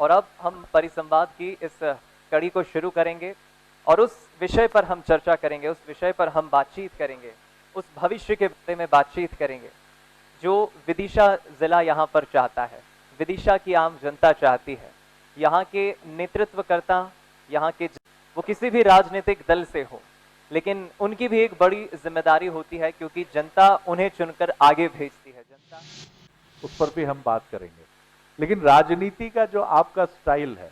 और अब हम परिसंवाद की इस कड़ी को शुरू करेंगे और उस विषय पर हम चर्चा करेंगे, उस विषय पर हम बातचीत करेंगे, उस भविष्य के बारे में बातचीत करेंगे जो विदिशा जिला यहाँ पर चाहता है, विदिशा की आम जनता चाहती है। यहाँ के नेतृत्वकर्ता, यहाँ के वो किसी भी राजनीतिक दल से हो, लेकिन उनकी भी एक बड़ी जिम्मेदारी होती है क्योंकि जनता उन्हें चुनकर आगे भेजती है। जनता, उस पर भी हम बात करेंगे। लेकिन राजनीति का जो आपका स्टाइल है,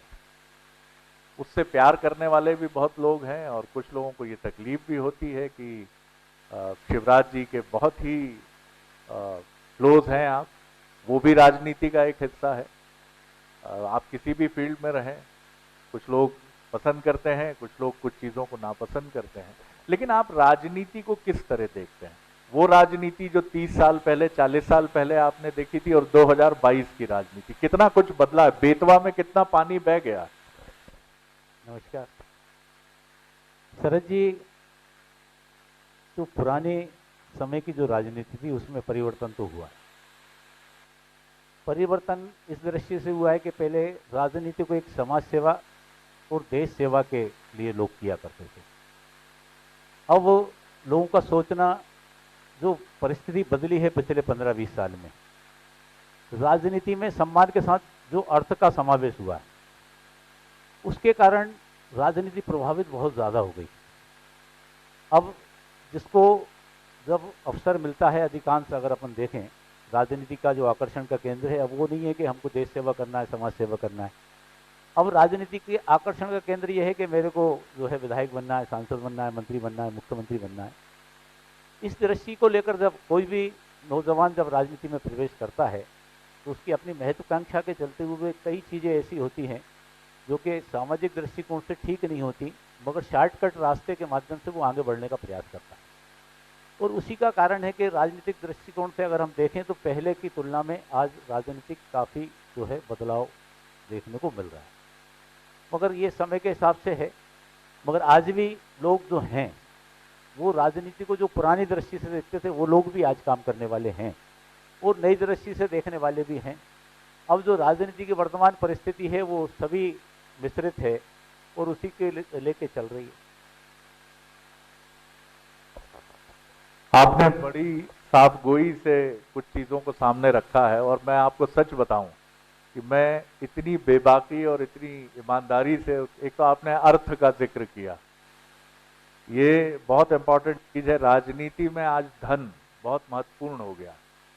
उससे प्यार करने वाले भी बहुत लोग हैं और कुछ लोगों को ये तकलीफ भी होती है कि शिवराज जी के बहुत ही क्लोज हैं आप। वो भी राजनीति का एक हिस्सा है। आप किसी भी फील्ड में रहें, कुछ लोग पसंद करते हैं, कुछ लोग कुछ चीज़ों को नापसंद करते हैं, लेकिन आप राजनीति को किस तरह देखते हैं? वो राजनीति जो 30 साल पहले, 40 साल पहले आपने देखी थी और 2022 की राजनीति, कितना कुछ बदला है। बेतवा में कितना पानी बह गया। नमस्कार शरद जी। तो पुराने समय की जो राजनीति थी उसमें परिवर्तन तो हुआ है। परिवर्तन इस दृष्टि से हुआ है कि पहले राजनीति को एक समाज सेवा और देश सेवा के लिए लोग किया करते थे। अब लोगों का सोचना, जो परिस्थिति बदली है पिछले 15-20 साल में, राजनीति में सम्मान के साथ जो अर्थ का समावेश हुआ है, उसके कारण राजनीति प्रभावित बहुत ज़्यादा हो गई। अब जिसको जब अवसर मिलता है, अधिकांश अगर अपन देखें, राजनीति का जो आकर्षण का केंद्र है अब वो नहीं है कि हमको देश सेवा करना है, समाज सेवा करना है। अब राजनीति के आकर्षण का केंद्र ये है कि मेरे को जो है विधायक बनना है, सांसद बनना है, मंत्री बनना है, मुख्यमंत्री बनना है। इस दृष्टि को लेकर जब कोई भी नौजवान जब राजनीति में प्रवेश करता है तो उसकी अपनी महत्वाकांक्षा के चलते हुए कई चीज़ें ऐसी होती हैं जो कि सामाजिक दृष्टिकोण से ठीक नहीं होती, मगर शॉर्टकट रास्ते के माध्यम से वो आगे बढ़ने का प्रयास करता है। और उसी का कारण है कि राजनीतिक दृष्टिकोण से अगर हम देखें तो पहले की तुलना में आज राजनीतिक काफ़ी जो है बदलाव देखने को मिल रहा है, मगर ये समय के हिसाब से है। मगर आज भी लोग जो हैं वो राजनीति को जो पुरानी दृष्टि से देखते थे वो लोग भी आज काम करने वाले हैं और नई दृष्टि से देखने वाले भी हैं। अब जो राजनीति की वर्तमान परिस्थिति है वो सभी मिश्रित है और उसी के लेके चल रही है। आपने बड़ी साफगोई से कुछ चीज़ों को सामने रखा है और मैं आपको सच बताऊं कि मैं इतनी बेबाकी और इतनी ईमानदारी से, एक तो आपने अर्थ का जिक्र किया, ये बहुत इंपॉर्टेंट चीज़ है। राजनीति में आज धन बहुत महत्वपूर्ण हो गया।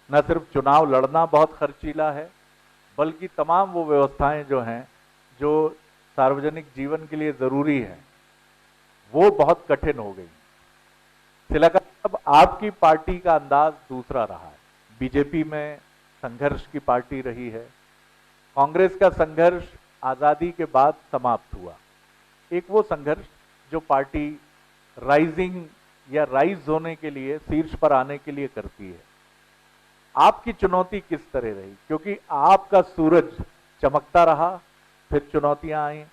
न सिर्फ चुनाव लड़ना बहुत खर्चीला है, बल्कि तमाम वो व्यवस्थाएं जो हैं, जो सार्वजनिक जीवन के लिए ज़रूरी हैं, वो बहुत कठिन हो गई। अब आपकी पार्टी का अंदाज दूसरा रहा है। बीजेपी में संघर्ष की पार्टी रही है। कांग्रेस का संघर्ष आज़ादी के बाद समाप्त हुआ। एक वो संघर्ष जो पार्टी राइजिंग या राइज होने के लिए, शीर्ष पर आने के लिए करती है। आपकी चुनौती किस तरह रही? क्योंकि आपका सूरज चमकता रहा, फिर चुनौतियां आई,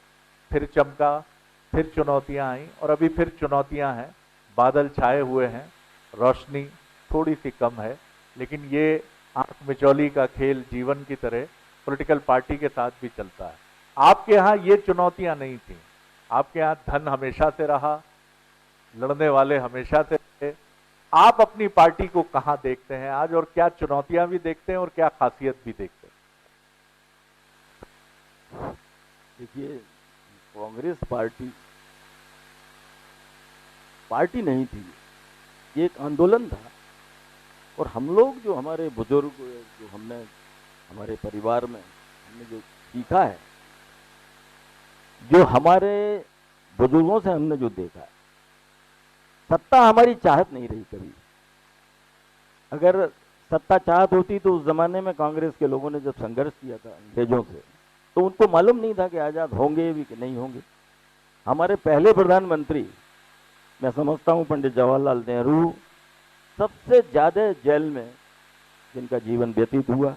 फिर चमका, फिर चुनौतियां आई और अभी फिर चुनौतियां हैं। बादल छाए हुए हैं, रोशनी थोड़ी सी कम है, लेकिन ये आंख मिचौली का खेल जीवन की तरह पॉलिटिकल पार्टी के साथ भी चलता है। आपके यहाँ ये चुनौतियां नहीं थी। आपके यहाँ धन हमेशा से रहा, लड़ने वाले हमेशा से थे। आप अपनी पार्टी को कहां देखते हैं आज और क्या चुनौतियां भी देखते हैं और क्या खासियत भी देखते हैं? देखिए, कांग्रेस पार्टी नहीं थी, ये एक आंदोलन था। और हम लोग जो हमारे बुजुर्ग, जो हमने हमारे परिवार में हमने जो सीखा है, जो हमारे बुजुर्गों से हमने जो देखा है, सत्ता हमारी चाहत नहीं रही कभी। अगर सत्ता चाहत होती तो उस जमाने में कांग्रेस के लोगों ने जब संघर्ष किया था अंग्रेजों से, तो उनको मालूम नहीं था कि आज़ाद होंगे भी कि नहीं होंगे। हमारे पहले प्रधानमंत्री, मैं समझता हूं पंडित जवाहरलाल नेहरू, सबसे ज्यादा जेल में जिनका जीवन व्यतीत हुआ,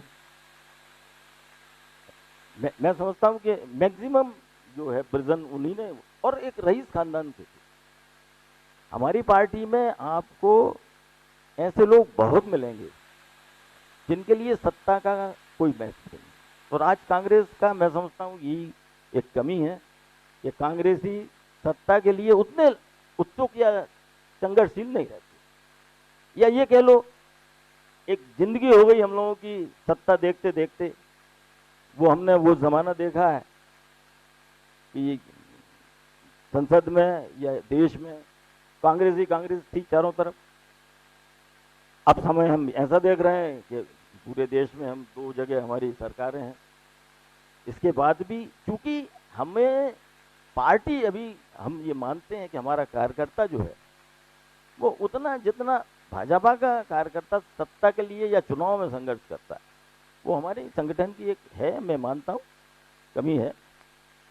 मैं समझता हूं कि मैक्सिमम जो है प्रिजन उन्हीं ने, और एक रईस खानदान से थे। हमारी पार्टी में आपको ऐसे लोग बहुत मिलेंगे जिनके लिए सत्ता का कोई महत्व नहीं, और आज कांग्रेस का मैं समझता हूँ यही एक कमी है कि कांग्रेसी सत्ता के लिए उतने उत्सुक या संघर्षशील नहीं रहते, या ये कह लो एक जिंदगी हो गई हम लोगों की सत्ता देखते देखते। वो हमने वो जमाना देखा है कि संसद में या देश में कांग्रेस थी चारों तरफ। अब समय हम ऐसा देख रहे हैं कि पूरे देश में हम 2 जगह हमारी सरकारें हैं। इसके बाद भी चूंकि हमें पार्टी, अभी हम ये मानते हैं कि हमारा कार्यकर्ता जो है वो उतना जितना भाजपा का कार्यकर्ता सत्ता के लिए या चुनाव में संघर्ष करता है, वो हमारे संगठन की एक है, मैं मानता हूँ कमी है,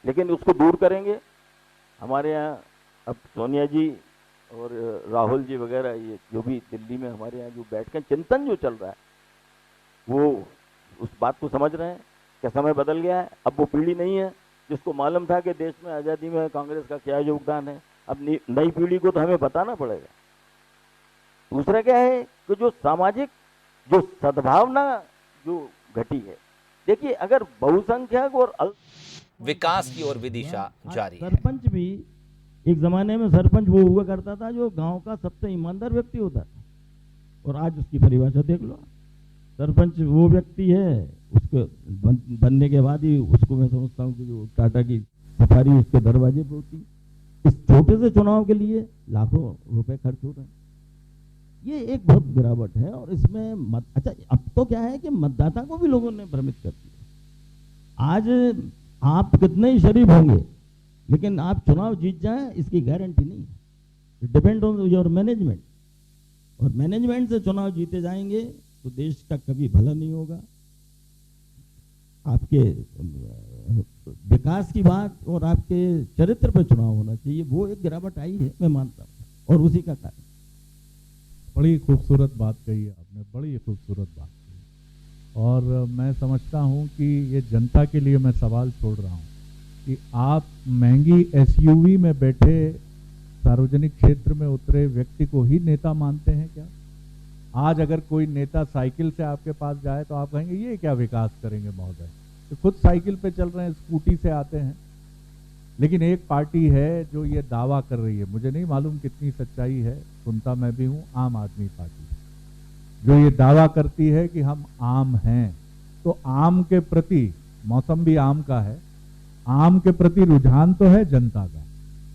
लेकिन उसको दूर करेंगे। हमारे यहाँ अब सोनिया जी और राहुल जी वगैरह ये जो भी दिल्ली में हमारे यहाँ जो बैठ कर चिंतन जो चल रहा है, वो उस बात को समझ रहे हैं कि समय बदल गया है। अब वो पीढ़ी नहीं है जिसको मालूम था कि देश में आज़ादी में कांग्रेस का क्या योगदान है। अब नई पीढ़ी को तो हमें बताना पड़ेगा। दूसरा क्या है कि जो सामाजिक जो सद्भावना जो घटी है, देखिए अगर बहुसंख्यक और विकास की ओर विदिशा जारी है। सरपंच भी एक जमाने में सरपंच वो हुआ करता था जो गांव का सबसे ईमानदार व्यक्ति होता था, और आज उसकी परिभाषा देख लो। सरपंच वो व्यक्ति है, उसके बनने के बाद ही उसको मैं समझता हूँ कि जो टाटा की सफारी उसके दरवाजे पे होती। इस छोटे से चुनाव के लिए लाखों रुपए खर्च हो रहे हैं। ये एक बहुत गिरावट है। और इसमें अच्छा अब तो क्या है कि मतदाता को भी लोगों ने भ्रमित कर दिया। आज आप कितने ही शरीफ होंगे, लेकिन आप चुनाव जीत जाएं इसकी गारंटी नहीं है। It depend on your management, और मैनेजमेंट से चुनाव जीते जाएंगे तो देश का कभी भला नहीं होगा। आपके विकास की बात और आपके चरित्र पर चुनाव होना चाहिए, वो एक गिरावट आई है, मैं मानता हूँ, और उसी का कारण। बड़ी खूबसूरत बात कही आपने, बड़ी खूबसूरत बात कही। और मैं समझता हूँ कि ये जनता के लिए मैं सवाल छोड़ रहा हूँ कि आप महंगी एसयूवी में बैठे सार्वजनिक क्षेत्र में उतरे व्यक्ति को ही नेता मानते हैं क्या? आज अगर कोई नेता साइकिल से आपके पास जाए तो आप कहेंगे ये क्या विकास करेंगे महोदय, तो खुद साइकिल पे चल रहे हैं, स्कूटी से आते हैं। लेकिन एक पार्टी है जो ये दावा कर रही है, मुझे नहीं मालूम कितनी सच्चाई है, सुनता मैं भी हूं, आम आदमी पार्टी, जो ये दावा करती है कि हम आम हैं। तो आम के प्रति, मौसम भी आम का है, आम के प्रति रुझान तो है जनता का,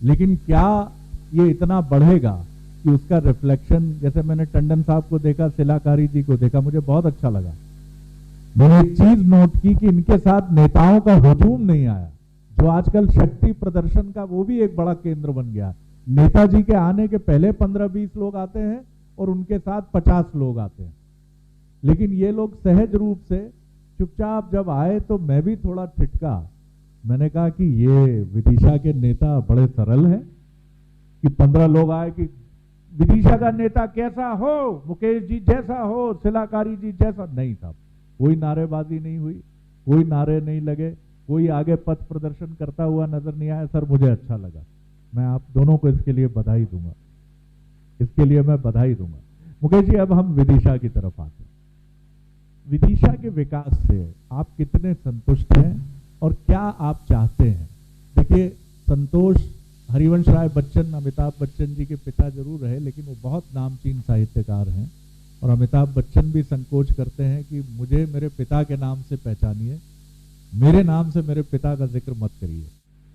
लेकिन क्या ये इतना बढ़ेगा कि उसका रिफ्लेक्शन, जैसे मैंने टंडन साहब को देखा, शिलाकारी जी को देखा, मुझे बहुत अच्छा लगा। मैंने एक चीज नोट की कि इनके साथ नेताओं का हुजूम नहीं आया, जो आजकल शक्ति प्रदर्शन का वो भी एक बड़ा केंद्र बन गया। नेताजी के आने के पहले 15-20 लोग आते हैं और उनके साथ 50 लोग आते हैं, लेकिन ये लोग सहज रूप से चुपचाप जब आए तो मैं भी थोड़ा ठिठका। मैंने कहा कि ये विदिशा के नेता बड़े सरल हैं कि 15 लोग आए कि विदिशा का नेता कैसा हो, मुकेश जी जैसा हो, शिलाकारी जी जैसा। नहीं साहब, कोई नारेबाजी नहीं हुई, कोई नारे नहीं लगे, कोई आगे पथ प्रदर्शन करता हुआ नजर नहीं आया। सर मुझे अच्छा लगा, मैं आप दोनों को इसके लिए बधाई दूंगा, इसके लिए मैं बधाई दूंगा। मुकेश जी, अब हम विदिशा की तरफ आते हैं। विदिशा के विकास से आप कितने संतुष्ट हैं और क्या आप चाहते हैं? देखिए, संतोष हरिवंश राय बच्चन अमिताभ बच्चन जी के पिता जरूर रहे, लेकिन वो बहुत नामचीन साहित्यकार हैं, और अमिताभ बच्चन भी संकोच करते हैं कि मुझे मेरे पिता के नाम से पहचानिए, मेरे नाम से मेरे पिता का जिक्र मत करिए।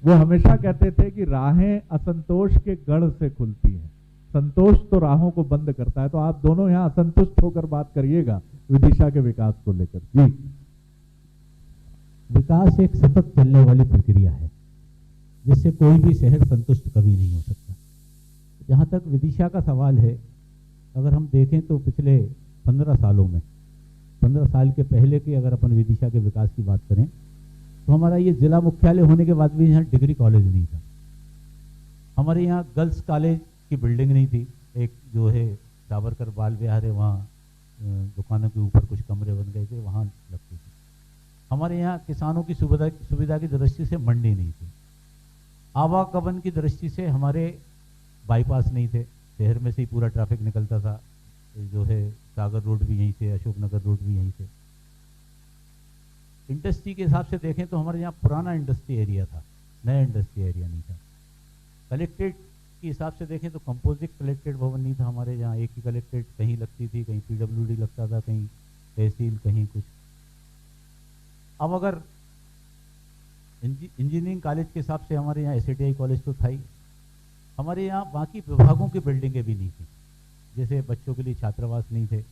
वो हमेशा कहते थे कि राहें असंतोष के गढ़ से खुलती हैं, संतोष तो राहों को बंद करता है। तो आप दोनों यहाँ असंतुष्ट होकर बात करिएगा विदिशा के विकास को लेकर। जी, विकास एक सतत चलने वाली प्रक्रिया है, जिससे कोई भी शहर संतुष्ट कभी नहीं हो सकता। जहाँ तक विदिशा का सवाल है, अगर हम देखें तो पिछले 15 सालों में, 15 साल के पहले के अगर अपन विदिशा के विकास की बात करें तो हमारा ये जिला मुख्यालय होने के बाद भी यहाँ डिग्री कॉलेज नहीं था। हमारे यहाँ गर्ल्स कॉलेज की बिल्डिंग नहीं थी, एक जो है सावरकर बाल विहार है, वहाँ दुकानों के ऊपर कुछ कमरे बन गए थे, वहाँ लगती थी। हमारे यहाँ किसानों की सुविधा की दृष्टि से मंडी नहीं थी, आवागमन की दृष्टि से हमारे बाईपास नहीं थे, शहर में से ही पूरा ट्रैफिक निकलता था, जो है सागर रोड भी यहीं से, अशोकनगर रोड भी यहीं से। इंडस्ट्री के हिसाब से देखें तो हमारे यहाँ पुराना इंडस्ट्री एरिया था, नया इंडस्ट्री एरिया नहीं था। कलेक्ट्रेट के हिसाब से देखें तो कंपोजिट कलेक्ट्रेट भवन नहीं था हमारे यहाँ। एक ही कलेक्ट्रेट कहीं लगती थी, कहीं पीडब्ल्यूडी लगता था, कहीं तहसील, कहीं कुछ। अब अगर इंजीनियरिंग कॉलेज के हिसाब से हमारे यहाँ एसआईटीआई कॉलेज तो था ही, हमारे यहाँ बाकी विभागों की बिल्डिंगें भी नहीं थी। जैसे बच्चों के लिए छात्रावास नहीं थे,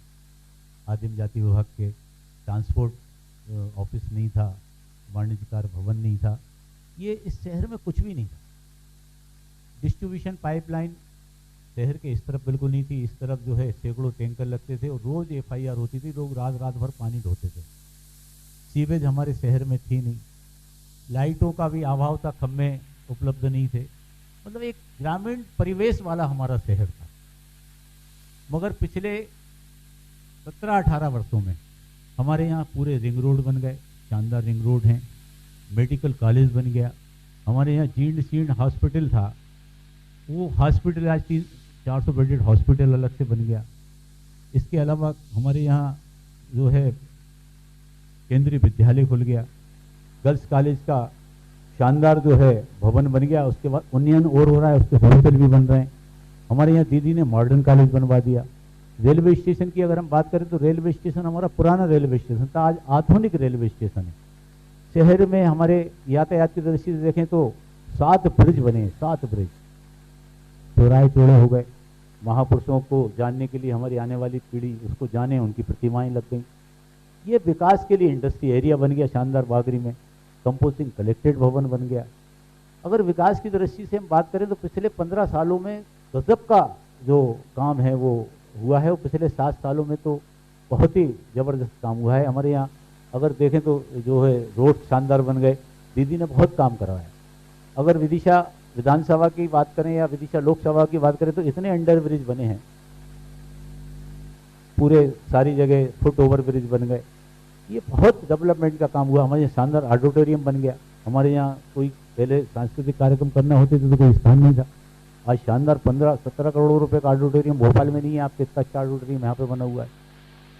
आदिम जाति विभाग के, ट्रांसपोर्ट ऑफिस नहीं था, वाणिज्यकार भवन नहीं था, ये इस शहर में कुछ भी नहीं था। डिस्ट्रीब्यूशन पाइपलाइन शहर के इस तरफ बिल्कुल नहीं थी, इस तरफ जो है सैकड़ों टैंकर लगते थे और रोज एफआईआर होती थी, लोग रात रात भर पानी ढोते थे। सीवेज हमारे शहर में थी नहीं, लाइटों का भी अभाव था, खम्भे उपलब्ध नहीं थे। मतलब एक ग्रामीण परिवेश वाला हमारा शहर था। मगर पिछले 17-18 वर्षों में हमारे यहाँ पूरे रिंग रोड बन गए, शानदार रिंग रोड हैं, मेडिकल कॉलेज बन गया, हमारे यहाँ जीर्ण शीर्ण हॉस्पिटल था, वो हॉस्पिटल आज 400 बेडेड हॉस्पिटल अलग से बन गया। इसके अलावा हमारे यहाँ जो है केंद्रीय विद्यालय खुल गया, गर्ल्स कॉलेज का शानदार जो है भवन बन गया। उसके बाद उन्नयन और हो रहा है, उसके हॉस्टल भी बन रहे हैं। हमारे यहाँ दीदी ने मॉडर्न कॉलेज बनवा दिया। रेलवे स्टेशन की अगर हम बात करें तो रेलवे स्टेशन हमारा पुराना रेलवे स्टेशन था, आज आधुनिक रेलवे स्टेशन है। शहर में हमारे यातायात की दृष्टि से देखें तो 7 ब्रिज बने, 7 ब्रिज, चौराहे चौड़े हो गए। महापुरुषों को जानने के लिए हमारी आने वाली पीढ़ी उसको जाने, उनकी प्रतिमाएं लग गई। ये विकास के लिए इंडस्ट्री एरिया बन गया शानदार बागरी में, कंपोजिंग कलेक्ट्रेट भवन बन गया। अगर विकास की दृष्टि से हम बात करें तो पिछले 15 सालों में गजब का जो काम है वो हुआ है, और पिछले 7 सालों में तो बहुत ही जबरदस्त काम हुआ है। हमारे यहाँ अगर देखें तो जो है रोड शानदार बन गए, दीदी ने बहुत काम करवाया। अगर विदिशा विधानसभा की बात करें या विदिशा लोकसभा की बात करें तो इतने अंडर ब्रिज बने हैं, पूरे सारी जगह फुट ओवर ब्रिज बन गए। ये बहुत डेवलपमेंट का काम हुआ। हमारे यहाँ शानदार ऑडिटोरियम बन गया। हमारे यहाँ कोई पहले सांस्कृतिक कार्यक्रम करना होते थे तो कोई स्थान नहीं था, आज शानदार 15-17 करोड़ रुपए का ऑडिटोरियम भोपाल में नहीं है, आपके इतना अच्छा ऑडिटोरियम यहाँ पे बना हुआ है।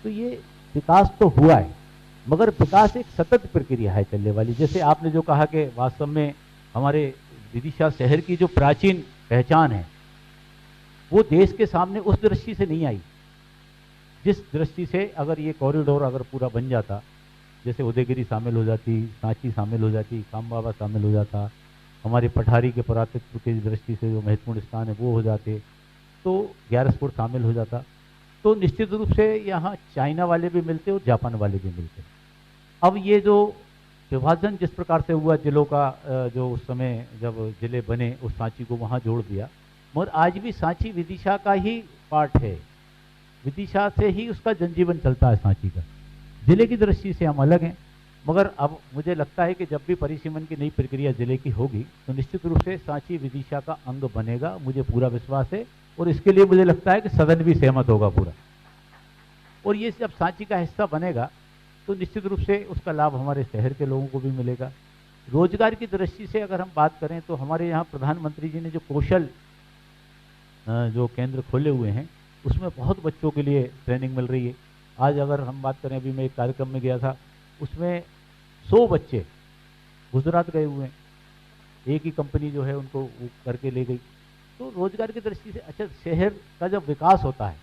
तो ये विकास तो हुआ है, मगर विकास एक सतत प्रक्रिया है चलने वाली। जैसे आपने जो कहा कि वास्तव में हमारे विदिशा शहर की जो प्राचीन पहचान है वो देश के सामने उस दृष्टि से नहीं आई जिस दृष्टि से अगर ये कॉरिडोर अगर पूरा बन जाता, जैसे उदयगिरी शामिल हो जाती, सांची शामिल हो जाती, खामबाबा शामिल हो जाता, हमारे पठारी के पुरातत्व की दृष्टि से जो महत्वपूर्ण स्थान है वो हो जाते, तो ग्यारसपुर शामिल हो जाता, तो निश्चित रूप से यहाँ चाइना वाले भी मिलते और जापान वाले भी मिलते। अब ये जो विभाजन जिस प्रकार से हुआ जिलों का, जो उस समय जब जिले बने उस सांची को वहाँ जोड़ दिया, मगर आज भी सांची विदिशा का ही पार्ट है, विदिशा से ही उसका जनजीवन चलता है सांची का। जिले की दृष्टि से हम अलग हैं, मगर अब मुझे लगता है कि जब भी परिसीमन की नई प्रक्रिया जिले की होगी तो निश्चित रूप से सांची विदिशा का अंग बनेगा, मुझे पूरा विश्वास है। और इसके लिए मुझे लगता है कि सदन भी सहमत होगा पूरा। और ये जब सांची का हिस्सा बनेगा तो निश्चित रूप से उसका लाभ हमारे शहर के लोगों को भी मिलेगा। रोजगार की दृष्टि से अगर हम बात करें तो हमारे यहाँ प्रधानमंत्री जी ने जो कौशल जो केंद्र खोले हुए हैं उसमें बहुत बच्चों के लिए ट्रेनिंग मिल रही है। आज अगर हम बात करें, अभी मैं एक कार्यक्रम में गया था, उसमें 100 बच्चे गुजरात गए हुए हैं, एक ही कंपनी जो है उनको वो करके ले गई। तो रोजगार की दृष्टि से अच्छा शहर का जब विकास होता है,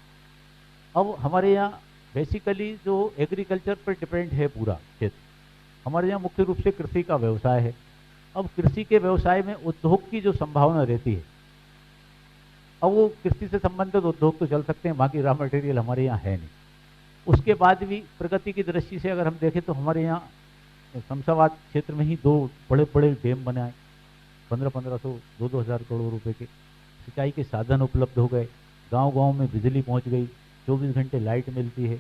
अब हमारे यहाँ बेसिकली जो एग्रीकल्चर पर डिपेंड है पूरा क्षेत्र, हमारे यहाँ मुख्य रूप से कृषि का व्यवसाय है। अब कृषि के व्यवसाय में उद्योग की जो संभावना रहती है, अब वो कृषि से संबंधित उद्योग तो चल सकते हैं, बाकी रॉ मटेरियल हमारे यहाँ है नहीं। उसके बाद भी प्रगति की दृष्टि से अगर हम देखें तो हमारे यहाँ शमशाबाद क्षेत्र में ही 2 बड़े बड़े डैम बनाए, 1500-1500, 2-2 हज़ार करोड़ रुपए के। सिंचाई के साधन उपलब्ध हो गए, गांव-गांव में बिजली पहुंच गई, 24 घंटे लाइट मिलती है।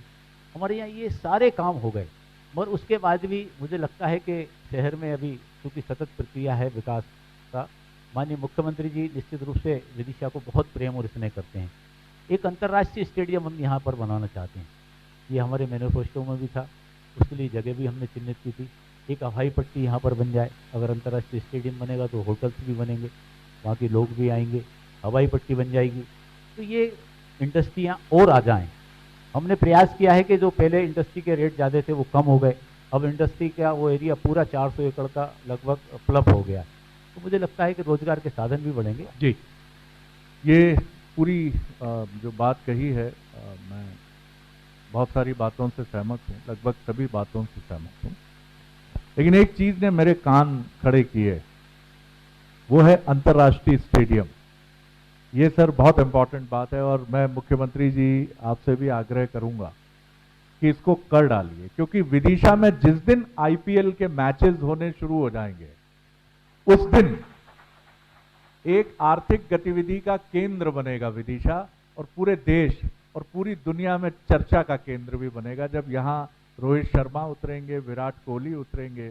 हमारे यहाँ ये सारे काम हो गए, मगर उसके बाद भी मुझे लगता है कि शहर में अभी क्योंकि सतत प्रक्रिया है विकास का, माननीय मुख्यमंत्री जी निश्चित रूप से विदिशा को बहुत प्रेम और स्नेह करते हैं। एक अंतर्राष्ट्रीय स्टेडियम हम यहाँ पर बनाना चाहते हैं, ये हमारे मैनिफेस्टो में भी था, उसके लिए जगह भी हमने चिन्हित की थी। एक हवाई पट्टी यहाँ पर बन जाए, अगर अंतर्राष्ट्रीय स्टेडियम बनेगा तो होटल्स भी बनेंगे, बाकी लोग भी आएंगे, हवाई पट्टी बन जाएगी, तो ये इंडस्ट्रियाँ और आ जाएँ। हमने प्रयास किया है कि जो पहले इंडस्ट्री के रेट ज़्यादा थे वो कम हो गए, अब इंडस्ट्री का वो एरिया पूरा 400 एकड़ का लगभग प्लप हो गया, तो मुझे लगता है कि रोजगार के साधन भी बढ़ेंगे। जी, ये पूरी जो बात कही है, मैं बहुत सारी बातों से सहमत हूँ, लगभग सभी बातों से सहमत हूँ, लेकिन एक चीज ने मेरे कान खड़े किए, वो है अंतर्राष्ट्रीय स्टेडियम। ये सर बहुत इंपॉर्टेंट बात है और मैं मुख्यमंत्री जी आपसे भी आग्रह करूंगा कि इसको कर डालिए, क्योंकि विदिशा में जिस दिन आईपीएल के मैचेस होने शुरू हो जाएंगे उस दिन एक आर्थिक गतिविधि का केंद्र बनेगा विदिशा, और पूरे देश और पूरी दुनिया में चर्चा का केंद्र भी बनेगा। जब यहाँ रोहित शर्मा उतरेंगे, विराट कोहली उतरेंगे,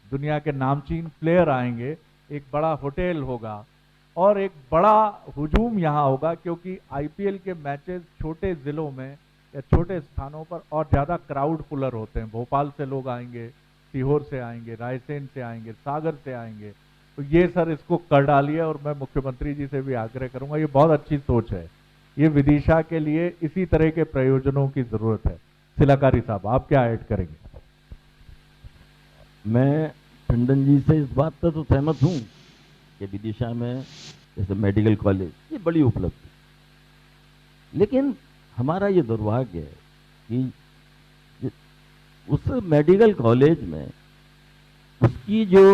दुनिया के नामचीन प्लेयर आएंगे, एक बड़ा होटल होगा और एक बड़ा हुजूम यहाँ होगा, क्योंकि आईपीएल के मैचेस छोटे जिलों में या छोटे स्थानों पर और ज़्यादा क्राउड पुलर होते हैं। भोपाल से लोग आएंगे, सीहोर से आएंगे, रायसेन से आएंगे, सागर से आएंगे। तो ये सर इसको कर डालिए और मैं मुख्यमंत्री जी से भी आग्रह करूंगा, ये बहुत अच्छी सोच है, ये विदिशा के लिए इसी तरह के प्रयोजनों की जरूरत है। सिलाकारी साहब, आप क्या ऐड करेंगे? मैं टंडन जी से इस बात पर तो सहमत हूँ कि विदिशा में जैसे मेडिकल कॉलेज ये बड़ी उपलब्धि, लेकिन हमारा ये दुर्भाग्य है कि उस मेडिकल कॉलेज में उसकी जो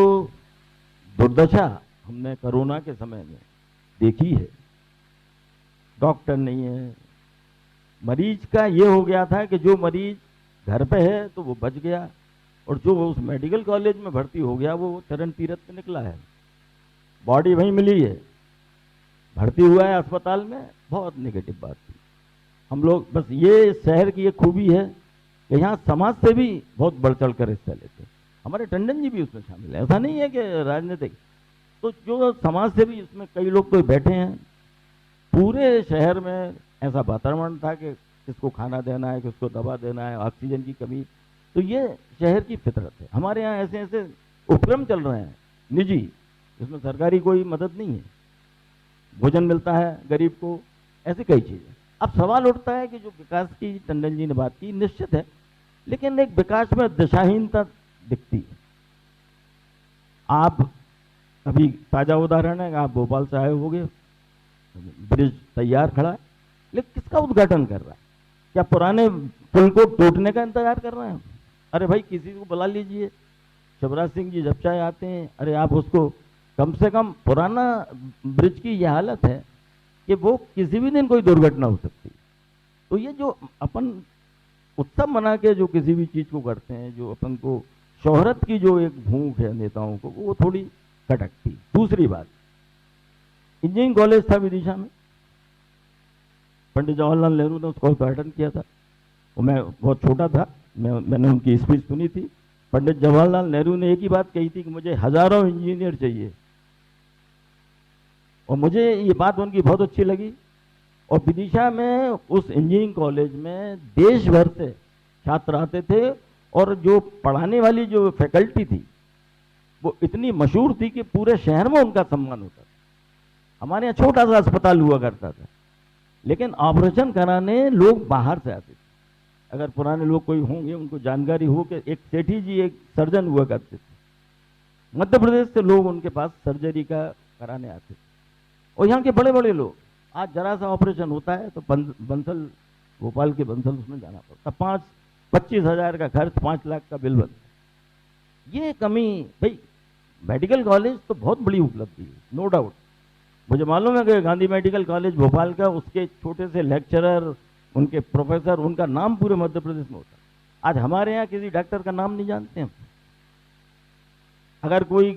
दुर्दशा हमने कोरोना के समय में देखी है, डॉक्टर नहीं है, मरीज का ये हो गया था कि जो मरीज घर पे है तो वो बच गया, और जो उस मेडिकल कॉलेज में भर्ती हो गया वो चरण तीरथ पे निकला है, बॉडी वहीं मिली है, भर्ती हुआ है अस्पताल में। बहुत नेगेटिव बात थी। हम लोग बस ये शहर की ये खूबी है कि यहाँ समाज से भी बहुत बढ़ चढ़ कर हिस्सा लेते हैं। हमारे टंडन जी भी उसमें शामिल है, ऐसा नहीं है कि राजनीतिक, तो जो समाज से भी इसमें कई लोग तो बैठे हैं। पूरे शहर में ऐसा वातावरण था कि किसको खाना देना है, किसको दवा देना है, ऑक्सीजन की कमी, तो ये शहर की फितरत है। हमारे यहाँ ऐसे ऐसे उपक्रम चल रहे हैं निजी, इसमें सरकारी कोई मदद नहीं है, भोजन मिलता है गरीब को, ऐसी कई चीज़ें। अब सवाल उठता है कि जो विकास की टंडन जी ने बात की निश्चित है, लेकिन एक विकास में दिशाहीनता दिखती है। आप अभी ताजा उदाहरण है, आप भोपाल से आए होंगे, ब्रिज तैयार खड़ा है, लेकिन किसका उद्घाटन कर रहा है? क्या पुराने पुल को टूटने का इंतजार कर रहे हैं? अरे भाई किसी को बुला लीजिए, शिवराज सिंह जी जब चाहे आते हैं, अरे आप उसको कम से कम, पुराना ब्रिज की यह हालत है कि वो किसी भी दिन कोई दुर्घटना हो सकती है। तो ये जो अपन उत्सव मना के जो किसी भी चीज़ को करते हैं, जो अपन को शोहरत की जो एक भूख है नेताओं को, वो थोड़ी खटकती। दूसरी बात, इंजीनियरिंग कॉलेज था विदिशा में, पंडित जवाहरलाल नेहरू ने उसका उद्घाटन किया था, और मैं बहुत छोटा था, मैंने उनकी स्पीच सुनी थी। पंडित जवाहरलाल नेहरू ने एक ही बात कही थी कि मुझे हजारों इंजीनियर चाहिए, और मुझे ये बात उनकी बहुत अच्छी लगी। और विदिशा में उस इंजीनियरिंग कॉलेज में देश भर से छात्र आते थे, और जो पढ़ाने वाली जो फैकल्टी थी वो इतनी मशहूर थी कि पूरे शहर में उनका सम्मान होता था। हमारे यहाँ छोटा सा अस्पताल हुआ करता था, लेकिन ऑपरेशन कराने लोग बाहर से आते थे। अगर पुराने लोग कोई होंगे उनको जानकारी हो कि एक सेठी जी एक सर्जन हुआ करते थे, मध्य प्रदेश से लोग उनके पास सर्जरी का कराने आते थे। और यहाँ के बड़े बड़े लोग, आज जरा सा ऑपरेशन होता है तो बंसल, भोपाल के बंसल, उसमें जाना पड़ता, 25 हज़ार का खर्च, 5 लाख का बिल बनता। ये कमी, भाई मेडिकल कॉलेज तो बहुत बड़ी उपलब्धि है, नो डाउट। मुझे मालूम है कि गांधी मेडिकल कॉलेज भोपाल का, उसके छोटे से लेक्चरर, उनके प्रोफेसर, उनका नाम पूरे मध्य प्रदेश में होता है। आज हमारे यहाँ किसी डॉक्टर का नाम नहीं जानते हैं। अगर कोई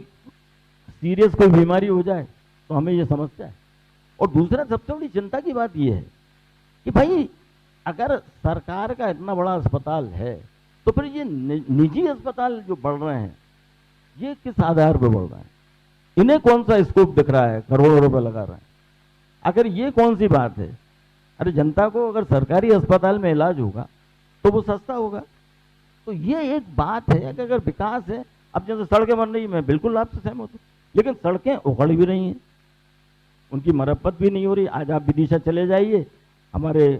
सीरियस कोई बीमारी हो जाए तो हमें ये समस्या है। और दूसरा सबसे बड़ी चिंता की बात यह है कि भाई अगर सरकार का इतना बड़ा अस्पताल है तो फिर ये निजी अस्पताल जो बढ़ रहे हैं ये किस आधार पर बढ़ रहे हैं? इन्हें कौन सा स्कोप दिख रहा है, करोड़ों रुपए लगा रहे हैं? अगर ये कौन सी बात है? अरे जनता को अगर सरकारी अस्पताल में इलाज होगा तो वो सस्ता होगा। तो ये एक बात है कि अगर विकास है, अब जैसे सड़कें बन रही, मैं बिल्कुल आपसे सहमत हूँ, लेकिन सड़कें उखड़ भी रही हैं, उनकी मरम्मत भी नहीं हो रही। आज आप विदिशा चले जाइए, हमारे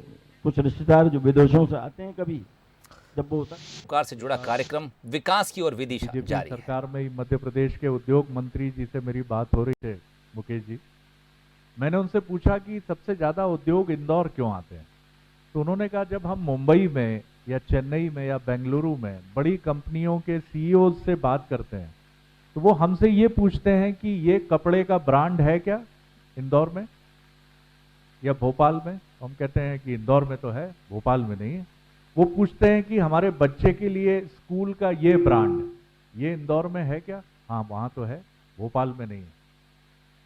कुछ रिश्तेदार जो विदेशों से आते हैं कभी, जब वो होता सरकार से जुड़ा कार्यक्रम विकास की ओर विदिशा बीजेपी जारी है। सरकार में ही मध्य प्रदेश के उद्योग मंत्री जी से मेरी बात हो रही है, मुकेश जी। मैंने उनसे पूछा कि सबसे ज्यादा उद्योग इंदौर क्यों आते हैं, तो उन्होंने कहा जब हम मुंबई में या चेन्नई में या बेंगलुरु में बड़ी कंपनियों के सीईओ से बात करते हैं तो वो हमसे ये पूछते हैं कि ये कपड़े का ब्रांड है क्या इंदौर में या भोपाल में। हम कहते हैं कि इंदौर में तो है, भोपाल में नहीं है। वो पूछते हैं कि हमारे बच्चे के लिए स्कूल का ये ब्रांड ये इंदौर में है क्या, हाँ वहां तो है, भोपाल में नहीं है।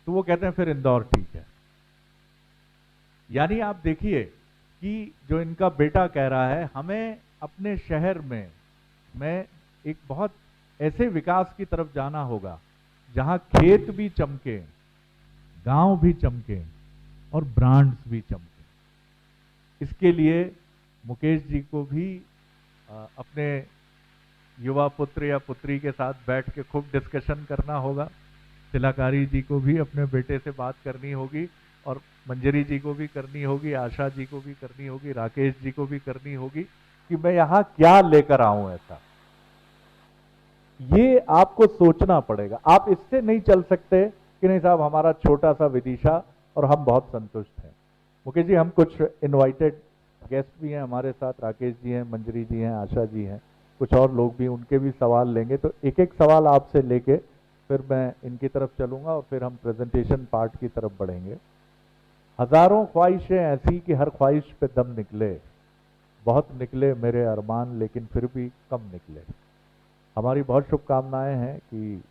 तो वो कहते हैं फिर इंदौर ठीक है। यानी आप देखिए कि जो इनका बेटा कह रहा है हमें अपने शहर में एक बहुत ऐसे विकास की तरफ जाना होगा जहां खेत भी चमके, गांव भी चमके और ब्रांड्स भी चमके। इसके लिए मुकेश जी को भी अपने युवा पुत्र या पुत्री के साथ बैठ के खूब डिस्कशन करना होगा। तिलाकारी जी को भी अपने बेटे से बात करनी होगी और मंजरी जी को भी करनी होगी, आशा जी को भी करनी होगी, राकेश जी को भी करनी होगी कि मैं यहां क्या लेकर आऊं। ऐसा ये आपको सोचना पड़ेगा। आप इससे नहीं चल सकते कि नहीं साहब हमारा छोटा सा विदिशा और हम बहुत संतुष्ट हैं। मुकेश जी हम कुछ इनवाइटेड गेस्ट भी हैं हमारे साथ, राकेश जी हैं, मंजरी जी हैं, आशा जी हैं, कुछ और लोग भी, उनके भी सवाल लेंगे। तो एक एक सवाल आपसे लेके फिर मैं इनकी तरफ चलूंगा और फिर हम प्रेजेंटेशन पार्ट की तरफ बढ़ेंगे। हजारों ख्वाहिशें ऐसी कि हर ख्वाहिश पे दम निकले, बहुत निकले मेरे अरमान लेकिन फिर भी कम निकले। हमारी बहुत शुभकामनाएं हैं कि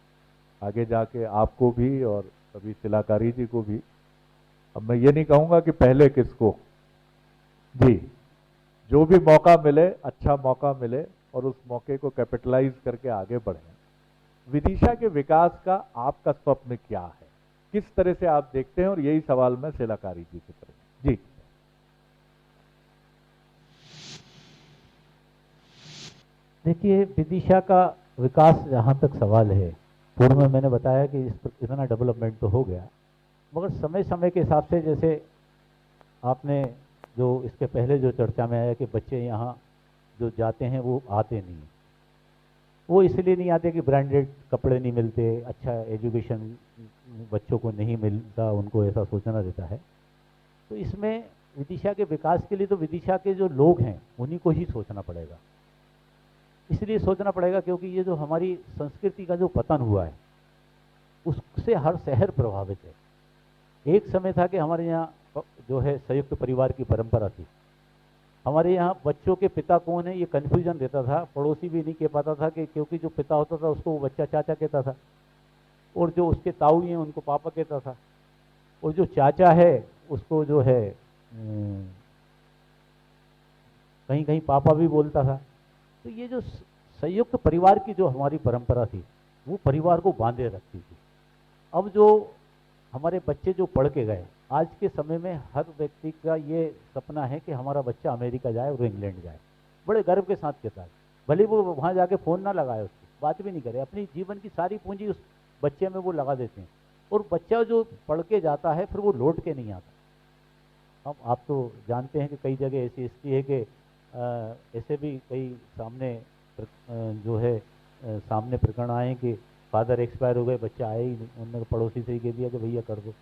आगे जाके आपको भी और अभी तिलाकारी जी को भी, अब मैं ये नहीं कहूंगा कि पहले किसको, जी जो भी मौका मिले अच्छा मौका मिले और उस मौके को कैपिटलाइज करके आगे बढ़ें। विदिशा के विकास का आपका स्वप्न क्या है, किस तरह से आप देखते हैं, और यही सवाल मैं तिलाकारी जी से करूंगा। जी देखिए, विदिशा का विकास जहाँ तक सवाल है, पूर्व में मैंने बताया कि इतना डेवलपमेंट तो हो गया, मगर समय समय के हिसाब से, जैसे आपने जो इसके पहले जो चर्चा में आया कि बच्चे यहाँ जो जाते हैं वो आते नहीं, वो इसलिए नहीं आते कि ब्रांडेड कपड़े नहीं मिलते, अच्छा एजुकेशन बच्चों को नहीं मिलता, उनको ऐसा सोचना रहता है। तो इसमें विदिशा के विकास के लिए तो विदिशा के जो लोग हैं उन्हीं को ही सोचना पड़ेगा। इसलिए सोचना पड़ेगा क्योंकि ये जो हमारी संस्कृति का जो पतन हुआ है उससे हर शहर प्रभावित है। एक समय था कि हमारे यहाँ जो है संयुक्त परिवार की परंपरा थी। हमारे यहाँ बच्चों के पिता कौन है ये कन्फ्यूजन रहता था, पड़ोसी भी नहीं कह पाता था कि, क्योंकि जो पिता होता था उसको वो बच्चा चाचा कहता था, और जो उसके ताऊ हैं उनको पापा कहता था, और जो चाचा है उसको जो है कहीं कहीं पापा भी बोलता था। तो ये जो संयुक्त परिवार की जो हमारी परंपरा थी वो परिवार को बांधे रखती थी। अब जो हमारे बच्चे जो पढ़ के गए, आज के समय में हर व्यक्ति का ये सपना है कि हमारा बच्चा अमेरिका जाए और इंग्लैंड जाए, बड़े गर्व के साथ कहता है। भले वो वहाँ जाके फ़ोन ना लगाए, उसको बात भी नहीं करे, अपनी जीवन की सारी पूंजी उस बच्चे में वो लगा देते हैं, और बच्चा जो पढ़ के जाता है फिर वो लौट के नहीं आता। अब आप तो जानते हैं कि कई जगह ऐसी स्थिति है कि ऐसे भी कई सामने जो है सामने प्रकरण आए कि फादर एक्सपायर हो गए, बच्चा आया ही नहीं, उन्होंने पड़ोसी से ही कह दिया कि भैया कर दो।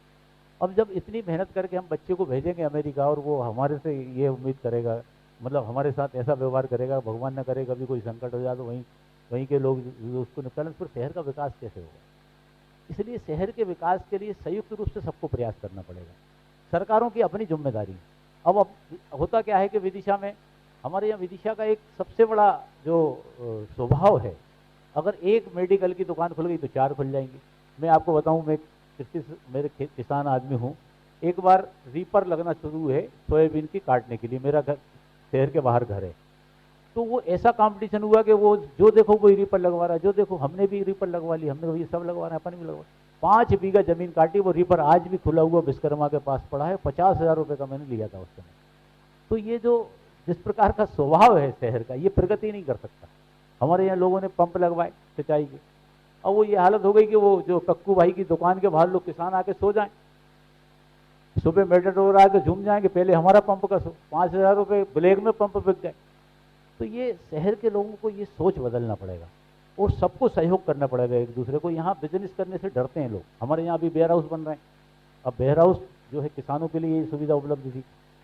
अब जब इतनी मेहनत करके हम बच्चे को भेजेंगे अमेरिका और वो हमारे से ये उम्मीद करेगा, मतलब हमारे साथ ऐसा व्यवहार करेगा, भगवान न करे कभी कोई संकट हो जाए तो वहीं के लोग उसको निकालें, फिर शहर का विकास कैसे होगा। इसलिए शहर के विकास के लिए संयुक्त रूप से सबको प्रयास करना पड़ेगा, सरकारों की अपनी जिम्मेदारी। अब होता क्या है कि विदिशा में, हमारे यहाँ विदिशा का एक सबसे बड़ा जो स्वभाव है, अगर एक मेडिकल की दुकान खुल गई तो 4 खुल जाएंगी। मैं आपको बताऊं, मैं मेरे किसान आदमी हूँ। एक बार रीपर लगना शुरू हुए सोयाबीन की काटने के लिए, मेरा घर शहर के बाहर घर है, तो वो ऐसा कंपटीशन हुआ कि वो जो देखो वो रीपर लगवा रहा है, जो देखो हमने भी रीपर लगवा ली, हमने ये सब लगवा रहे हैं, अपन भी लगवा। 5 बीघा जमीन काटी, वो रीपर आज भी खुला हुआ विश्वकर्मा के पास पड़ा है, 50,000 रुपये का मैंने लिया था उस समय। तो ये जो जिस प्रकार का स्वभाव है शहर का, ये प्रगति नहीं कर सकता। हमारे यहाँ लोगों ने पंप लगवाए सिंचाई के, अब वो ये हालत हो गई कि वो जो कक्कू भाई की दुकान के बाहर लोग किसान आके सो जाएं, सुबह मेटाडोर आके झूम जाएंगे, पहले हमारा पंप का 5,000 रुपये ब्लैक में पंप बिक जाए। तो ये शहर के लोगों को ये सोच बदलना पड़ेगा और सबको सहयोग करना पड़ेगा एक दूसरे को। यहाँ बिजनेस करने से डरते हैं लोग। हमारे यहाँ अभी वेयर हाउस बन रहे हैं। अब वेयर हाउस जो है किसानों के लिए ये सुविधा उपलब्ध थी,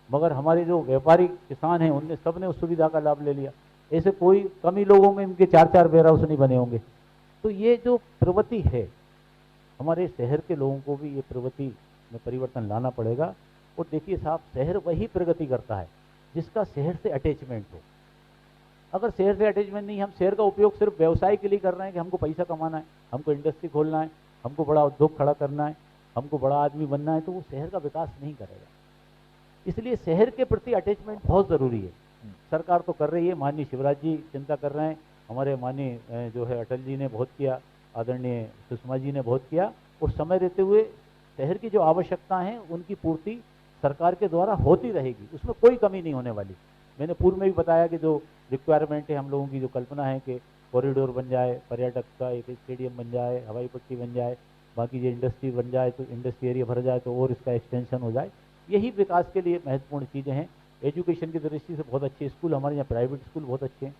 मगर हमारे जो व्यापारी किसान हैं उनने सबने उस सुविधा का लाभ ले लिया। ऐसे कोई कम ही लोगों में इनके 4-4 वेयर हाउस नहीं बने होंगे। तो ये जो प्रवृत्ति है, हमारे शहर के लोगों को भी ये प्रवृत्ति में परिवर्तन लाना पड़ेगा। और देखिए साहब, शहर वही प्रगति करता है जिसका शहर से अटैचमेंट हो। अगर शहर से अटैचमेंट नहीं, हम शहर का उपयोग सिर्फ व्यवसाय के लिए कर रहे हैं कि हमको पैसा कमाना है, हमको इंडस्ट्री खोलना है, हमको बड़ा उद्योग खड़ा करना है, हमको बड़ा आदमी बनना है, तो वो शहर का विकास नहीं करेगा। इसलिए शहर के प्रति अटैचमेंट बहुत ज़रूरी है। सरकार तो कर रही है, माननीय शिवराज जी चिंता कर रहे हैं, हमारे माननीय जो है अटल जी ने बहुत किया, आदरणीय सुषमा जी ने बहुत किया, और समय रहते हुए शहर की जो आवश्यकता हैं उनकी पूर्ति सरकार के द्वारा होती रहेगी, उसमें कोई कमी नहीं होने वाली। मैंने पूर्व में भी बताया कि जो रिक्वायरमेंट है हम लोगों की, जो कल्पना है कि कॉरिडोर बन जाए, पर्यटक का एक स्टेडियम बन जाए, हवाई पट्टी बन जाए, बाकी जो इंडस्ट्री बन जाए तो इंडस्ट्री एरिया भर जाए तो और इसका एक्सटेंशन हो जाए, यही विकास के लिए महत्वपूर्ण चीज़ें हैं। एजुकेशन की दृष्टि से बहुत अच्छे स्कूल, हमारे यहाँ प्राइवेट स्कूल बहुत अच्छे हैं,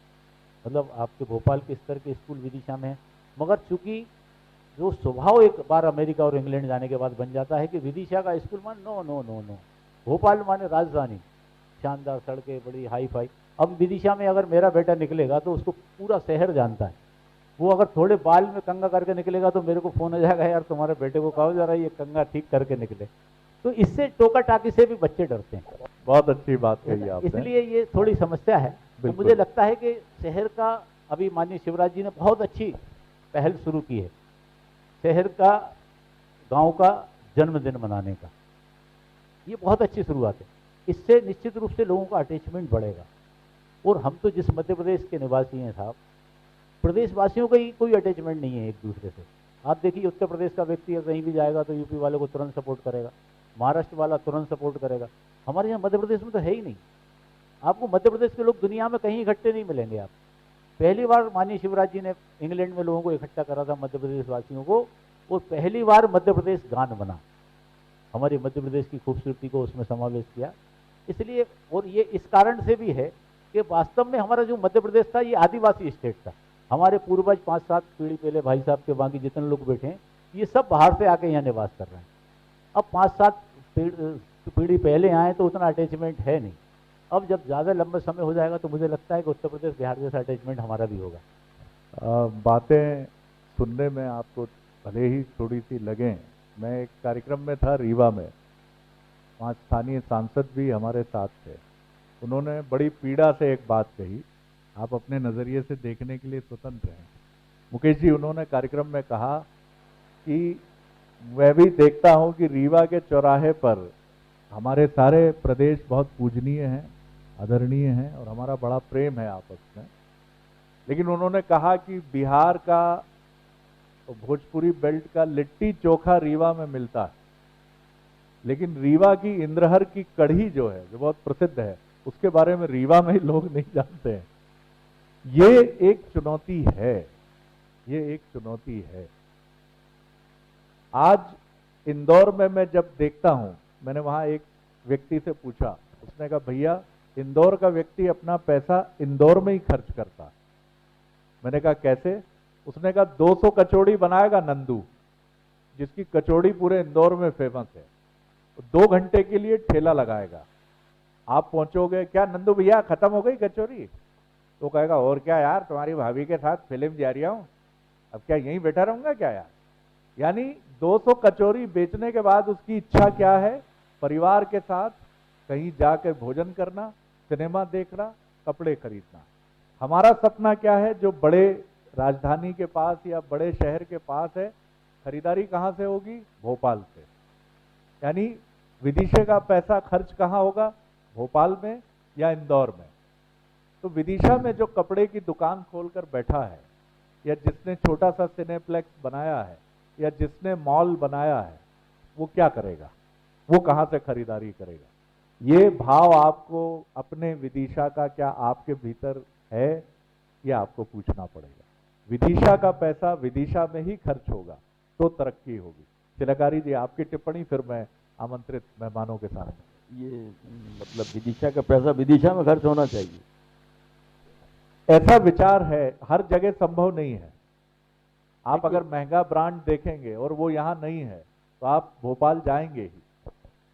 मतलब आपके भोपाल के स्तर के स्कूल विदिशा में हैं। मगर चूंकि जो स्वभाव एक बार अमेरिका और इंग्लैंड जाने के बाद बन जाता है कि विदिशा का स्कूल मान no no no no, Bhopal माने राजधानी, शानदार सड़कें, बड़ी हाई फाई। अब विदिशा में अगर मेरा बेटा निकलेगा तो उसको पूरा शहर जानता है। वो अगर थोड़े बाल में कंगा करके निकलेगा तो मेरे को फोन आ जाएगा, यार तुम्हारे बेटे को कहो जरा ये कंगा ठीक करके निकले। तो इससे टोका टाकी से भी बच्चे डरते हैं। बहुत अच्छी बात कही आपने। इसलिए ये थोड़ी समस्या है। तो मुझे लगता है कि शहर का, अभी माननीय शिवराज जी ने बहुत अच्छी पहल शुरू की है, शहर का गांव का जन्मदिन मनाने का। ये बहुत अच्छी शुरुआत है। इससे निश्चित रूप से लोगों का अटैचमेंट बढ़ेगा। और हम तो जिस मध्य प्रदेश के निवासी हैं साहब, प्रदेशवासियों का ही कोई अटैचमेंट नहीं है एक दूसरे से। आप देखिए उत्तर प्रदेश का व्यक्ति अगर कहीं भी जाएगा तो यूपी वाले को तुरंत सपोर्ट करेगा, महाराष्ट्र वाला तुरंत सपोर्ट करेगा। हमारे यहाँ मध्य प्रदेश में तो है ही नहीं। आपको मध्य प्रदेश के लोग दुनिया में कहीं इकट्ठे नहीं मिलेंगे। आप पहली बार माननीय शिवराज जी ने इंग्लैंड में लोगों को इकट्ठा करा था, मध्य प्रदेश वासियों को, और पहली बार मध्य प्रदेश गान बना, हमारे मध्य प्रदेश की खूबसूरती को उसमें समावेश किया। इसलिए, और ये इस कारण से भी है कि वास्तव में हमारा जो मध्य प्रदेश था ये आदिवासी स्टेट था। हमारे पूर्वज 5-7 पीढ़ी पहले, भाई साहब के बाकी जितने लोग बैठे हैं, ये सब बाहर से आके यहाँ निवास कर रहे हैं। अब 5-7 पीढ़ी पहले आए तो उतना अटैचमेंट है नहीं। अब जब ज़्यादा लंबा समय हो जाएगा तो मुझे लगता है कि उत्तर प्रदेश बिहार जैसा अटैचमेंट हमारा भी होगा। बातें सुनने में आपको भले ही थोड़ी सी लगें, मैं एक कार्यक्रम में था रीवा में, वहाँ स्थानीय सांसद भी हमारे साथ थे। उन्होंने बड़ी पीड़ा से एक बात कही, आप अपने नज़रिए से देखने के लिए स्वतंत्र हैं। मुकेश जी, उन्होंने कार्यक्रम में कहा कि मैं भी देखता हूँ कि रीवा के चौराहे पर हमारे सारे प्रदेश बहुत पूजनीय हैं, आदरणीय हैं और हमारा बड़ा प्रेम है आपस में। लेकिन उन्होंने कहा कि बिहार का, भोजपुरी बेल्ट का लिट्टी चोखा रीवा में मिलता है, लेकिन रीवा की इंद्रहर की कढ़ी जो है, जो बहुत प्रसिद्ध है, उसके बारे में रीवा में ही लोग नहीं जानते हैं। ये एक चुनौती है, ये एक चुनौती है। आज इंदौर में मैं जब देखता हूं, मैंने वहां एक व्यक्ति से पूछा, उसने कहा भैया इंदौर का व्यक्ति अपना पैसा इंदौर में ही खर्च करता है। मैंने कहा कैसे? उसने कहा 200 कचौड़ी बनाएगा नंदू, जिसकी कचौड़ी पूरे इंदौर में फेमस है, 2 घंटे के लिए ठेला लगाएगा। आप पहुंचोगे, क्या नंदू भैया खत्म हो गई कचौरी? तो कहेगा और क्या यार, तुम्हारी भाभी के साथ फिल्म जा रहा हूं, अब क्या यहीं बैठा रहूंगा क्या यार। यानी 200 कचौरी बेचने के बाद उसकी इच्छा क्या है? परिवार के साथ कहीं जाकर भोजन करना, सिनेमा देखना, कपड़े खरीदना। हमारा सपना क्या है? जो बड़े राजधानी के पास या बड़े शहर के पास है, खरीदारी कहां से होगी? भोपाल से। यानी विदिशा का पैसा खर्च कहां होगा? भोपाल में या इंदौर में। तो विदिशा में जो कपड़े की दुकान खोलकर बैठा है, या जिसने छोटा सा सिनेप्लेक्स बनाया है, या जिसने मॉल बनाया है, वो क्या करेगा? वो कहां से खरीदारी करेगा? ये भाव आपको अपने विदिशा का क्या आपके भीतर है, ये आपको पूछना पड़ेगा। विदिशा का पैसा विदिशा में ही खर्च होगा तो तरक्की होगी। चिलकारी जी, आपकी टिप्पणी, फिर मैं आमंत्रित मेहमानों के सामने। ये मतलब विदिशा का पैसा विदिशा में खर्च होना चाहिए। ऐसा विचार है, हर जगह संभव नहीं है। आप अगर महंगा ब्रांड देखेंगे और वो यहाँ नहीं है तो आप भोपाल जाएंगे ही।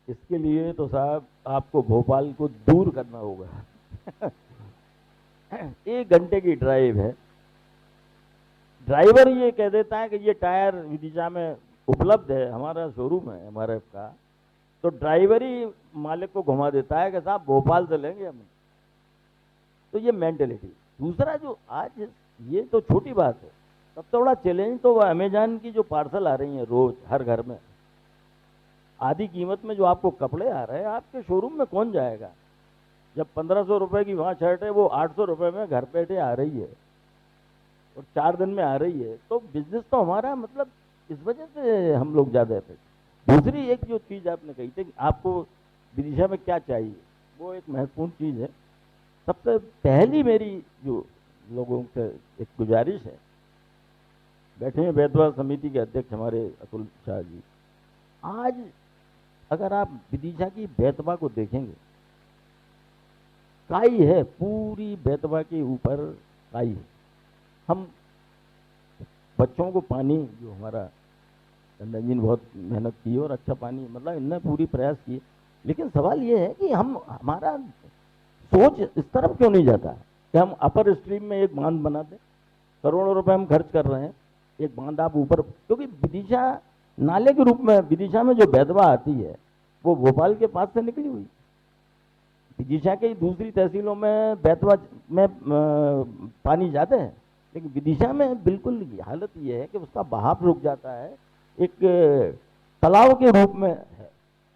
इसके लिए तो साहब आपको भोपाल को दूर करना होगा। 1 घंटे की ड्राइव है, ड्राइवर ये कह देता है कि ये टायर विदिशा में उपलब्ध है, हमारा शोरूम है MRF का, तो ड्राइवर ही मालिक को घुमा देता है कि साहब भोपाल से लेंगे हम। तो ये मेंटेलिटी। दूसरा जो आज, ये तो छोटी बात है, सबसे बड़ा चैलेंज तो वह अमेजॉन की जो पार्सल आ रही हैं रोज हर घर में, आधी कीमत में जो आपको कपड़े आ रहे हैं, आपके शोरूम में कौन जाएगा? जब 1500 रुपए की वहाँ शर्ट है, वो 800 रुपए में घर बैठे आ रही है और 4 दिन में आ रही है, तो बिजनेस तो हमारा, मतलब इस वजह से हम लोग ज़्यादा थे। दूसरी एक जो चीज़ आपने कही थी कि आपको विदिशा में क्या चाहिए, वो एक महत्वपूर्ण चीज़ है। सबसे पहली मेरी जो लोगों से एक गुजारिश है, बैठे हैं बेतवा समिति के अध्यक्ष हमारे अतुल शाह जी, आज अगर आप विदिशा की बेतवा को देखेंगे, काई है, पूरी बेतवा के ऊपर काई है। हम बच्चों को पानी, जो हमारा टंडन जी ने बहुत मेहनत की और अच्छा पानी, मतलब इनने पूरी प्रयास किए, लेकिन सवाल ये है कि हमारा सोच इस तरफ क्यों नहीं जाता कि हम अपर स्ट्रीम में एक बांध बना दें। करोड़ों रुपए हम खर्च कर रहे हैं, एक बांध आप ऊपर, क्योंकि विदिशा नाले के रूप में विदिशा में जो बेतवा आती है वो भोपाल के पास से निकली हुई। विदिशा की दूसरी तहसीलों में बेतवा में पानी ज़्यादा है, लेकिन विदिशा में बिल्कुल हालत ये है कि उसका बहाव रुक जाता है, एक तालाब के रूप में है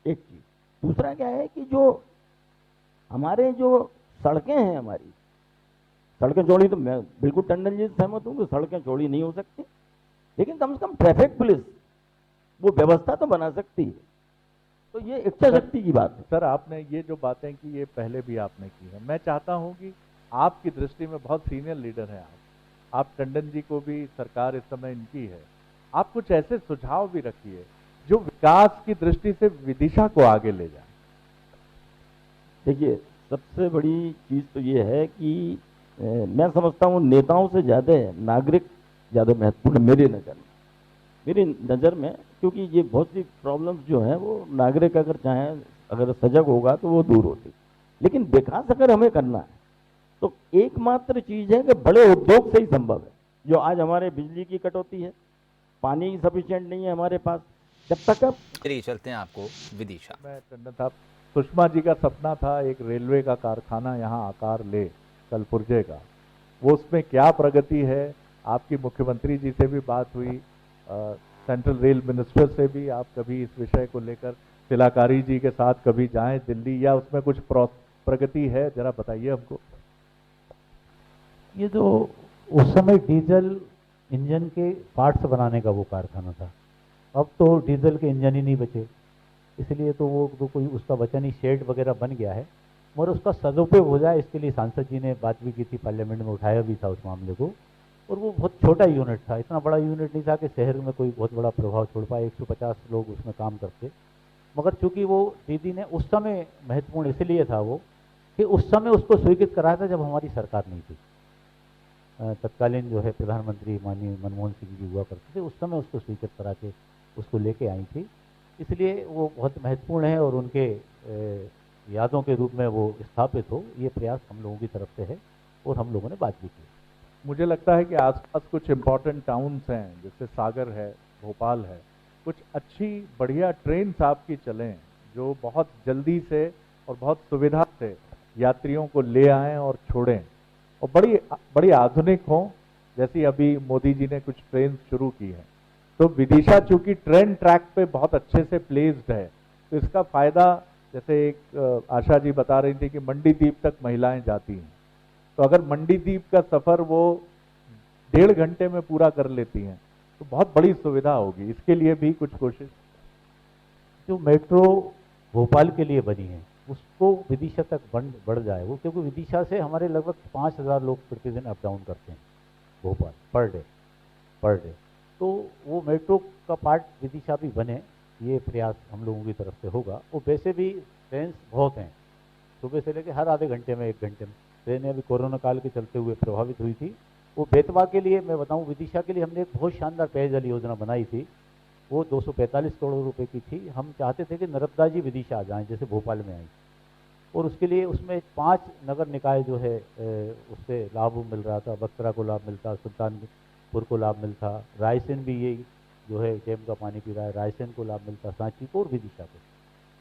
एक चीज़। दूसरा क्या है कि जो हमारे जो सड़कें हैं, हमारी सड़कें चौड़ी, तो मैं बिल्कुल टंडन जी से सहमत हूँ कि सड़कें चौड़ी नहीं हो सकती, लेकिन कम से कम ट्रैफिक पुलिस वो व्यवस्था तो बना सकती है। तो ये इच्छा शक्ति की बात है। सर, आपने ये जो बातें की ये पहले भी आपने की है। मैं चाहता हूं कि आपकी दृष्टि में बहुत सीनियर लीडर हैं आप टंडन जी को भी सरकार इस समय इनकी है, आप कुछ ऐसे सुझाव भी रखिए जो विकास की दृष्टि से विदिशा को आगे ले जाए। देखिए, सबसे बड़ी चीज़ तो ये है कि मैं समझता हूँ नेताओं से ज़्यादा नागरिक ज़्यादा महत्वपूर्ण मेरी नज़र में, क्योंकि ये बहुत सी प्रॉब्लम्स जो हैं वो नागरिक अगर चाहें, अगर सजग होगा तो वो दूर होती। लेकिन विकास अगर हमें करना है तो एकमात्र चीज़ है कि बड़े उद्योग से ही संभव है। जो आज हमारे बिजली की कटौती है, पानी सफिशिएंट नहीं है हमारे पास, जब तक अब चलिए चलते हैं आपको विदिशा। मैं टंडन साहब, सुषमा जी का सपना था एक रेलवे का कारखाना यहाँ आकार ले, कलपुर्जे का, वो उसमें क्या प्रगति है? आपकी मुख्यमंत्री जी से भी बात हुई, सेंट्रल रेल मिनिस्टर से भी आप कभी इस विषय को लेकर तिलाकारी जी के साथ कभी जाएं दिल्ली, या उसमें कुछ प्रगति है? जरा बताइए हमको। ये जो उस समय डीजल इंजन के पार्ट्स बनाने का वो कारखाना था, अब तो डीजल के इंजन ही नहीं बचे, इसलिए तो वो तो कोई उसका बचा नहीं, शेड वगैरह बन गया है, मगर उसका सदुपयोग हो जाए इसके लिए सांसद जी ने बात भी की थी, पार्लियामेंट में उठाया भी था उस मामले को। और वो बहुत छोटा यूनिट था, इतना बड़ा यूनिट नहीं था कि शहर में कोई बहुत बड़ा प्रभाव छोड़ पाए, 150 लोग उसमें काम करते। मगर चूंकि वो दीदी ने उस समय महत्वपूर्ण इसलिए था वो कि उस समय उसको स्वीकृत कराया था जब हमारी सरकार नहीं थी, तत्कालीन जो है प्रधानमंत्री माननीय मनमोहन सिंह जी हुआ करते थे, उस समय उसको स्वीकृत करा के उसको लेके आई थी, इसलिए वो बहुत महत्वपूर्ण है और उनके यादों के रूप में वो स्थापित हो, ये प्रयास हम लोगों की तरफ से है और हम लोगों ने बात भी की। मुझे लगता है कि आसपास कुछ इम्पोर्टेंट टाउन्स हैं, जैसे सागर है, भोपाल है, कुछ अच्छी बढ़िया ट्रेन्स आपकी चलें जो बहुत जल्दी से और बहुत सुविधा से यात्रियों को ले आएं और छोड़ें, और बड़ी आधुनिक हों, जैसी अभी मोदी जी ने कुछ ट्रेन शुरू की है। तो विदिशा चूंकि ट्रेन ट्रैक पे बहुत अच्छे से प्लेस्ड है, तो इसका फायदा, जैसे एक आशा जी बता रही थी कि मंडी द्वीप तक महिलाएं जाती हैं, तो अगर मंडी द्वीप का सफर वो 1.5 घंटे में पूरा कर लेती हैं तो बहुत बड़ी सुविधा होगी। इसके लिए भी कुछ कोशिश। जो मेट्रो भोपाल के लिए बनी है उसको विदिशा तक बढ़ जाए वो, क्योंकि विदिशा से हमारे लगभग 5000 लोग प्रतिदिन अप डाउन करते हैं भोपाल पर डे, तो वो मेट्रो का पार्ट विदिशा भी बने, ये प्रयास हम लोगों की तरफ से होगा। वो वैसे भी ट्रेन बहुत हैं, सुबह से लेकर हर आधे घंटे में 1 घंटे में ट्रेनें अभी कोरोना काल के चलते हुए प्रभावित हुई थी। वो बेतवा के लिए मैं बताऊं, विदिशा के लिए हमने एक बहुत शानदार पेयजल योजना बनाई थी। वो 245 करोड़ रुपए की थी। हम चाहते थे कि नर्मदा जी विदिशा आ जाएं जैसे भोपाल में आई, और उसके लिए उसमें 5 नगर निकाय जो है उससे लाभ मिल रहा था। बक्सरा को लाभ मिलता, सुल्तानपुर को लाभ मिलता, रायसेन भी यही जो है डैम का पानी पी रहा है, रायसेन को लाभ मिलता, सांची को और विदिशा को।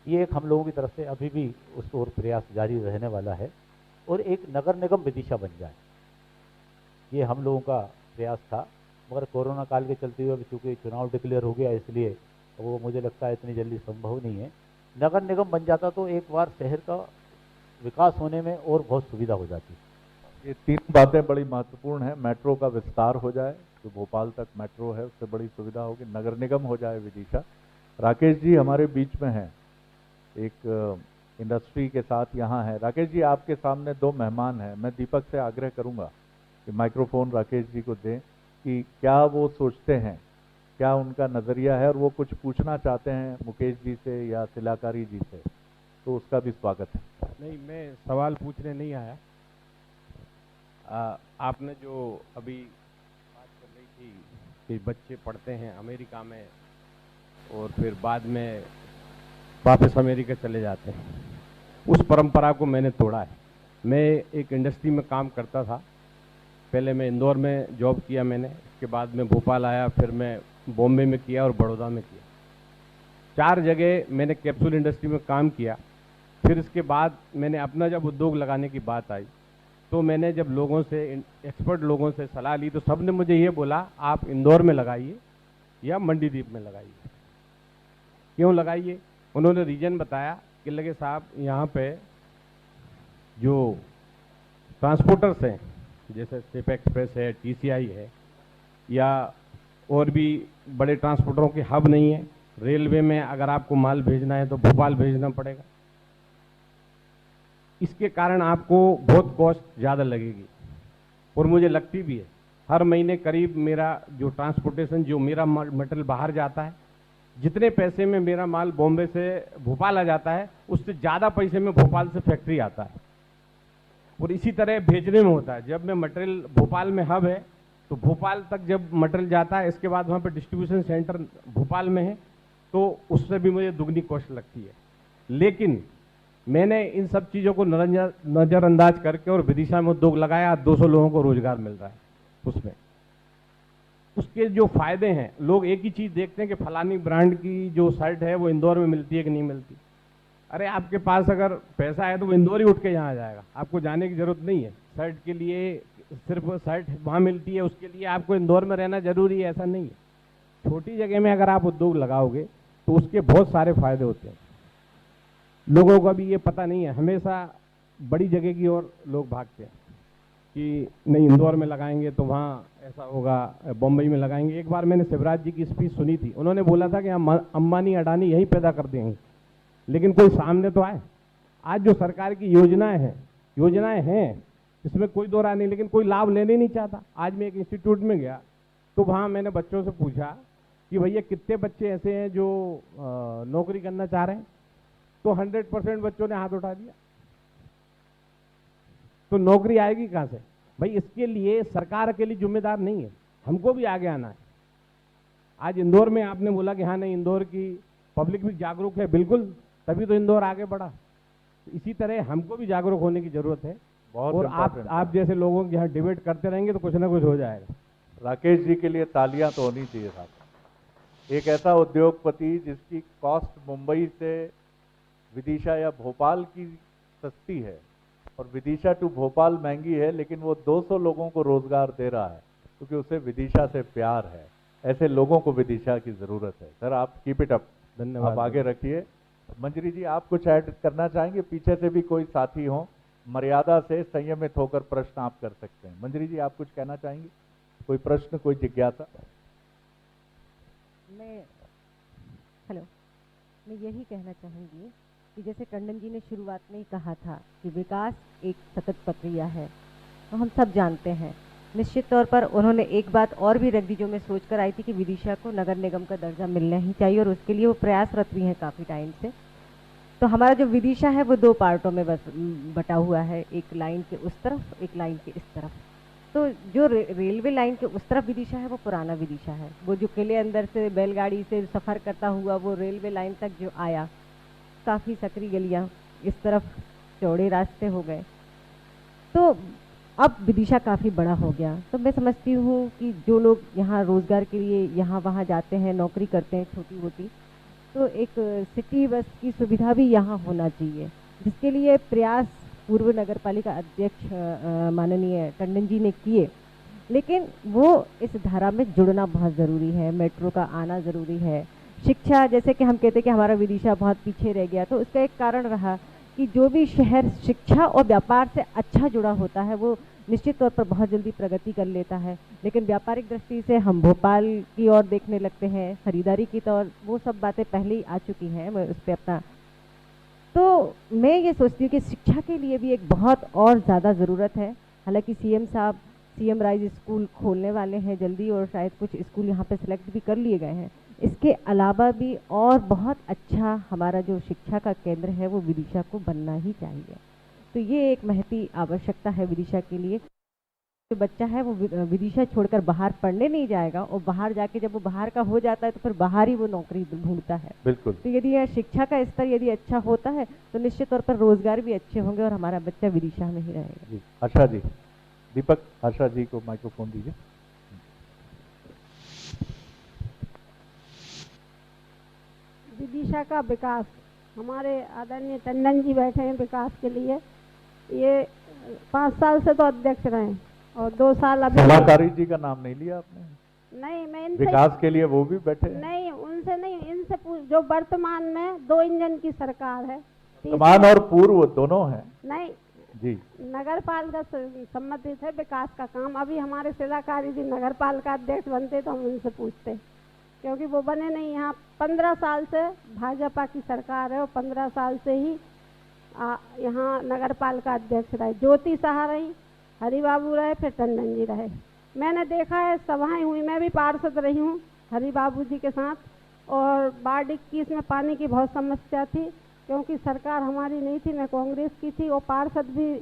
ये एक हम लोगों की तरफ से अभी भी उस और प्रयास जारी रहने वाला है, और एक नगर निगम विदिशा बन जाए, ये हम लोगों का प्रयास था। मगर कोरोना काल के चलते हुए अभी चूँकि चुनाव डिक्लेयर हो गया, इसलिए वो मुझे लगता है इतनी जल्दी संभव नहीं है। नगर निगम बन जाता तो एक बार शहर का विकास होने में और बहुत सुविधा हो जाती। ये 3 बातें बड़ी महत्वपूर्ण हैं। मेट्रो का विस्तार हो जाए, जो भोपाल तक मेट्रो है उससे बड़ी सुविधा होगी। नगर निगम हो जाए विदिशा। राकेश जी हमारे बीच में हैं, एक इंडस्ट्री के साथ यहाँ है। राकेश जी, आपके सामने 2 मेहमान हैं। मैं दीपक से आग्रह करूँगा कि माइक्रोफोन राकेश जी को दें कि क्या वो सोचते हैं, क्या उनका नज़रिया है, और वो कुछ पूछना चाहते हैं मुकेश जी से या तिलाकारी जी से, तो उसका भी स्वागत है। नहीं, मैं सवाल पूछने नहीं आया। आपने जो अभी बात कर रही थी कि बच्चे पढ़ते हैं अमेरिका में और फिर बाद में वापस अमेरिका चले जाते हैं, उस परंपरा को मैंने तोड़ा है। मैं एक इंडस्ट्री में काम करता था। पहले मैं इंदौर में जॉब किया मैंने, इसके बाद में भोपाल आया, फिर मैं बॉम्बे में किया और बड़ौदा में किया। 4 जगह मैंने कैप्सूल इंडस्ट्री में काम किया। फिर इसके बाद मैंने अपना जब उद्योग लगाने की बात आई, तो मैंने जब लोगों से, एक्सपर्ट लोगों से सलाह ली, तो सब ने मुझे ये बोला आप इंदौर में लगाइए या मंडीदीप में लगाइए। क्यों लगाइए? उन्होंने रीजन बताया कि लगे साहब यहाँ पे जो ट्रांसपोर्टर्स हैं, जैसे सिप एक्सप्रेस है, टीसीआई है, या और भी बड़े ट्रांसपोर्टरों के हब नहीं है। रेलवे में अगर आपको माल भेजना है तो भोपाल भेजना पड़ेगा। इसके कारण आपको बहुत कॉस्ट ज़्यादा लगेगी, और मुझे लगती भी है। हर महीने करीब मेरा जो ट्रांसपोर्टेशन, जो मेरा मटेरियल बाहर जाता है, जितने पैसे में मेरा माल बॉम्बे से भोपाल आ जाता है, उससे ज़्यादा पैसे में भोपाल से फैक्ट्री आता है। और इसी तरह भेजने में होता है। जब मैं मटेरियल, भोपाल में हब है तो भोपाल तक जब मटेरियल जाता है, इसके बाद वहाँ पे डिस्ट्रीब्यूशन सेंटर भोपाल में है, तो उससे भी मुझे दुगनी कॉस्ट लगती है। लेकिन मैंने इन सब चीज़ों को नज़रअंदाज करके और विदिशा में उद्योग लगाया। 200 लोगों को रोजगार मिल रहा है उसमें। उसके जो फायदे हैं, लोग एक ही चीज़ देखते हैं कि फलानी ब्रांड की जो शर्ट है वो इंदौर में मिलती है कि नहीं मिलती। अरे आपके पास अगर पैसा है तो वो इंदौर ही उठ के यहाँ आ जाएगा, आपको जाने की जरूरत नहीं है। शर्ट के लिए सिर्फ शर्ट वहाँ मिलती है, उसके लिए आपको इंदौर में रहना जरूरी है, ऐसा नहीं है। छोटी जगह में अगर आप उद्योग लगाओगे तो उसके बहुत सारे फायदे होते हैं। लोगों को भी ये पता नहीं है। हमेशा बड़ी जगह की ओर लोग भागते हैं कि नहीं इंदौर में लगाएंगे तो वहाँ ऐसा होगा, बम्बई में लगाएंगे। एक बार मैंने शिवराज जी की स्पीच सुनी थी, उन्होंने बोला था कि हम अंबानी अडानी यहीं पैदा कर देंगे, लेकिन कोई सामने तो आए। आज जो सरकार की योजनाएं हैं इसमें कोई दो राय नहीं, लेकिन कोई लाभ लेने नहीं चाहता। आज मैं एक इंस्टीट्यूट में गया तो वहाँ मैंने बच्चों से पूछा कि भैया कितने बच्चे ऐसे हैं जो नौकरी करना चाह रहे हैं, तो 100% बच्चों ने हाथ उठा दिया। तो नौकरी आएगी कहाँ से भाई? इसके लिए सरकार अकेली जिम्मेदार नहीं है, हमको भी आगे आना है। आज इंदौर में आपने बोला कि हाँ नहीं, इंदौर की पब्लिक भी जागरूक है, बिल्कुल, तभी तो इंदौर आगे बढ़ा। इसी तरह हमको भी जागरूक होने की जरूरत है। और आप जैसे लोगों के यहाँ डिबेट करते रहेंगे तो कुछ ना कुछ हो जाएगा। राकेश जी के लिए तालियां तो होनी चाहिए साहब। एक ऐसा उद्योगपति जिसकी कॉस्ट मुंबई से विदिशा या भोपाल की सस्ती है और विदिशा टू भोपाल महंगी है, लेकिन वो 200 लोगों को रोजगार दे रहा है क्योंकि उसे विदिशा से प्यार है। ऐसे लोगों को विदिशा की जरूरत है। सर आप कीप इट अप, धन्यवाद। आप आगे रखिए। मंजरी जी आप कुछ ऐड करना चाहेंगे? पीछे से भी कोई साथी हो, मर्यादा से संयमित होकर प्रश्न आप कर सकते हैं। मंजरी जी आप कुछ कहना चाहेंगी? कोई प्रश्न, कोई जिज्ञासा? मैं यही कहना चाहूँगी कि जैसे टंडन जी ने शुरुआत में ही कहा था कि विकास एक सतत प्रक्रिया है, तो हम सब जानते हैं। निश्चित तौर पर उन्होंने एक बात और भी रख दी जो मैं सोच कर आई थी कि विदिशा को नगर निगम का दर्जा मिलना ही चाहिए, और उसके लिए वो प्रयासरत भी हैं काफ़ी टाइम से। तो हमारा जो विदिशा है वो 2 पार्टों में बस बटा हुआ है, एक लाइन के उस तरफ, एक लाइन के इस तरफ। तो जो रेलवे लाइन के उस तरफ विदिशा है वो पुराना विदिशा है, वो जो किले अंदर से बैलगाड़ी से सफ़र करता हुआ वो रेलवे लाइन तक जो आया, काफ़ी सकरी गलियाँ, इस तरफ चौड़े रास्ते हो गए। तो अब विदिशा काफ़ी बड़ा हो गया। तो मैं समझती हूँ कि जो लोग यहाँ रोज़गार के लिए यहाँ वहाँ जाते हैं, नौकरी करते हैं छोटी मोटी, तो एक सिटी बस की सुविधा भी यहाँ होना चाहिए, जिसके लिए प्रयास पूर्व नगर पालिका अध्यक्ष माननीय टंडन जी ने किए। लेकिन वो इस धारा में जुड़ना बहुत ज़रूरी है, मेट्रो का आना ज़रूरी है। शिक्षा, जैसे कि हम कहते हैं कि हमारा विदिशा बहुत पीछे रह गया, तो उसका एक कारण रहा कि जो भी शहर शिक्षा और व्यापार से अच्छा जुड़ा होता है वो निश्चित तौर पर बहुत जल्दी प्रगति कर लेता है। लेकिन व्यापारिक दृष्टि से हम भोपाल की ओर देखने लगते हैं, खरीदारी की तौर, वो सब बातें पहले ही आ चुकी हैं, मैं उस पर अपना। तो मैं ये सोचती हूँ कि शिक्षा के लिए भी एक बहुत और ज़्यादा ज़रूरत है। हालांकि सीएम साहब सीएम राइज स्कूल खोलने वाले हैं जल्दी, और शायद कुछ स्कूल यहाँ पे सिलेक्ट भी कर लिए गए हैं। इसके अलावा भी और बहुत अच्छा हमारा जो शिक्षा का केंद्र है वो विदिशा को बनना ही चाहिए। तो ये एक महती आवश्यकता है विदिशा के लिए। जो बच्चा है वो विदिशा छोड़कर बाहर पढ़ने नहीं जाएगा, और बाहर जाके जब वो बाहर का हो जाता है तो फिर बाहर ही वो नौकरी ढूंढता है। बिल्कुल। तो यदि यह शिक्षा का स्तर यदि अच्छा होता है तो निश्चित तौर पर रोजगार भी अच्छे होंगे और हमारा बच्चा विदिशा में ही रहेगा। जी, आशा जी, दीपक, आशा जी को माइक्रोफोन दीजिए। विदिशा का विकास, हमारे आदरणीय टंडन जी बैठे हैं विकास के लिए। ये 5 साल से तो अध्यक्ष रहे और 2 साल अभी। सलाहकारी जी का नाम नहीं लिया आपने? नहीं, मैं इनसे विकास के लिए वो भी बैठे हैं? नहीं, उनसे नहीं, इनसे जो वर्तमान में 2 इंजन की सरकार है। वर्तमान और पूर्व दोनों हैं? नहीं जी, नगर पालिका संबंधित है विकास का काम। अभी हमारे सलाहकारी जी नगर पालिका अध्यक्ष बनते तो हम उनसे पूछते, क्योंकि वो बने नहीं। यहाँ 15 साल से भाजपा की सरकार है और 15 साल से ही यहाँ नगर पालिका अध्यक्ष रहे। ज्योति शाह रही, हरि बाबू रहे, फिर टंडन जी रहे। मैंने देखा है, सभाएं हुई, मैं भी पार्षद रही हूँ हरि बाबू जी के साथ। और वार्ड 21 में पानी की बहुत समस्या थी, क्योंकि सरकार हमारी नहीं थी, मैं कांग्रेस की थी, और पार्षद भी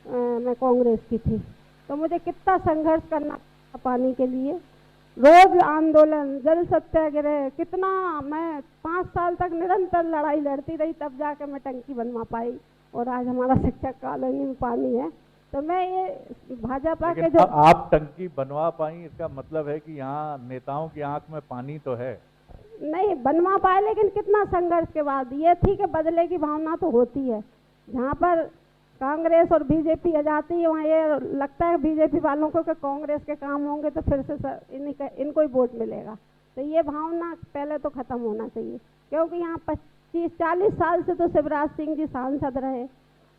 मैं कांग्रेस की थी। तो मुझे कितना संघर्ष करना पड़ा पानी के लिए, रोज आंदोलन, जल सत्याग्रह, कितना मैं 5 साल तक निरंतर लड़ाई लड़ती रही, तब जाके मैं टंकी बनवा पाई। और आज हमारा शिक्षक कॉलोनी में पानी है। तो मैं ये भाजपा के जो आप टंकी बनवा पाई, इसका मतलब है कि यहाँ नेताओं की आंख में पानी तो है? नहीं बनवा पाए, लेकिन कितना संघर्ष के बाद ये थी कि बदले की भावना तो होती है। जहाँ पर कांग्रेस और बीजेपी आ जाती है वहाँ ये लगता है बीजेपी वालों को कि कांग्रेस के काम होंगे तो फिर से इनको ही वोट मिलेगा। तो ये भावना पहले तो ख़त्म होना चाहिए, क्योंकि यहाँ 25-40 साल से तो शिवराज सिंह जी सांसद रहे,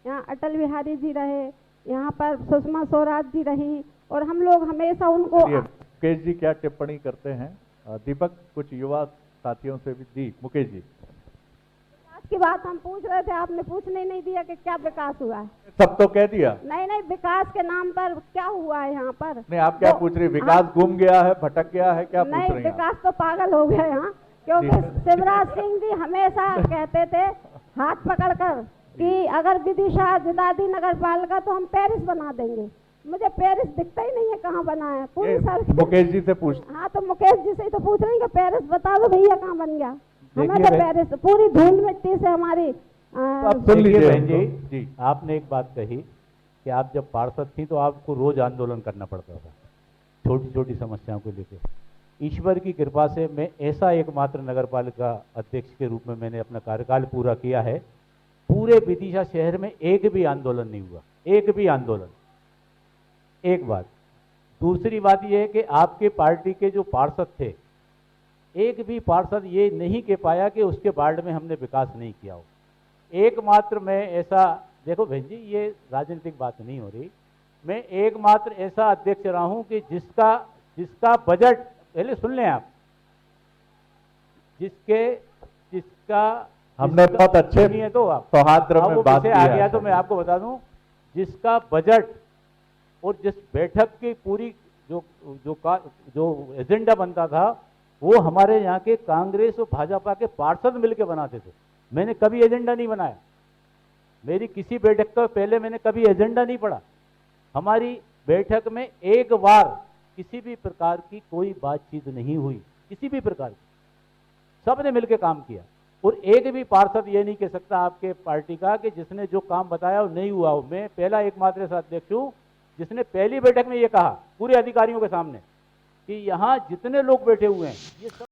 यहाँ अटल बिहारी जी रहे, यहाँ पर सुषमा स्वराज जी रही, और हम लोग हमेशा उनको। मुकेश जी क्या टिप्पणी करते हैं? दीपक, कुछ युवा साथियों से भी दी। मुकेश जी, विकास की बात हम पूछ रहे थे, आपने पूछने नहीं दिया कि क्या विकास हुआ है। सब तो कह दिया। नहीं, विकास के नाम पर क्या हुआ है यहाँ पर? नहीं, आप क्या पूछ रही? विकास गुम गया है, भटक गया है, क्या पूछ रही हैं? नहीं, विकास तो पागल हो गया यहाँ, क्योंकि शिवराज सिंह जी हमेशा कहते थे हाथ पकड़कर कि अगर विदिशा जिदादी नगर पालिका तो हम पेरिस बना देंगे। मुझे पेरिस दिखता ही नहीं है कहाँ बना है पूरी साल। मुकेश जी से पूछ। हाँ, तो मुकेश जी से ही तो पूछ रही है, पेरिस बता दो भैया कहाँ बन गया। हमें तो पेरिस पूरी धूल मिट्टी से हमारी। सुन लीजिए बहन जी, आपने एक बात कही कि आप जब पार्षद थी तो आपको रोज आंदोलन करना पड़ता था छोटी छोटी समस्याओं को लेकर। ईश्वर की कृपा से मैं ऐसा एकमात्र नगर पालिका अध्यक्ष के रूप में मैंने अपना कार्यकाल पूरा किया है, पूरे विदिशा शहर में एक भी आंदोलन नहीं हुआ, एक भी आंदोलन। एक बात। दूसरी बात यह है कि आपके पार्टी के जो पार्षद थे, एक भी पार्षद ये नहीं कह पाया कि उसके वार्ड में हमने विकास नहीं किया हो। एकमात्र मैं ऐसा, देखो बहन जी ये राजनीतिक बात नहीं हो रही, मैं एकमात्र ऐसा अध्यक्ष रहा हूं कि जिसका बजट, पहले सुन लें आप, जिसका हमने बहुत अच्छे है तो आप सौहार्द में बात आ गया तो मैं आपको बता दूं, जिसका बजट और जिस बैठक की पूरी जो एजेंडा बनता था वो हमारे यहाँ के कांग्रेस और भाजपा के पार्षद मिलकर बनाते थे। मैंने कभी एजेंडा नहीं बनाया, मेरी किसी बैठक का पहले मैंने कभी एजेंडा नहीं पढ़ा। हमारी बैठक में एक बार किसी भी प्रकार की कोई बातचीत नहीं हुई, किसी भी प्रकार की, सबने मिलकर काम किया। और एक भी पार्षद ये नहीं कह सकता आपके पार्टी का कि जिसने जो काम बताया वो नहीं हुआ हो। मैं पहला एकमात्र अध्यक्ष हूं जिसने पहली बैठक में ये कहा पूरे अधिकारियों के सामने कि यहां जितने लोग बैठे हुए हैं ये सब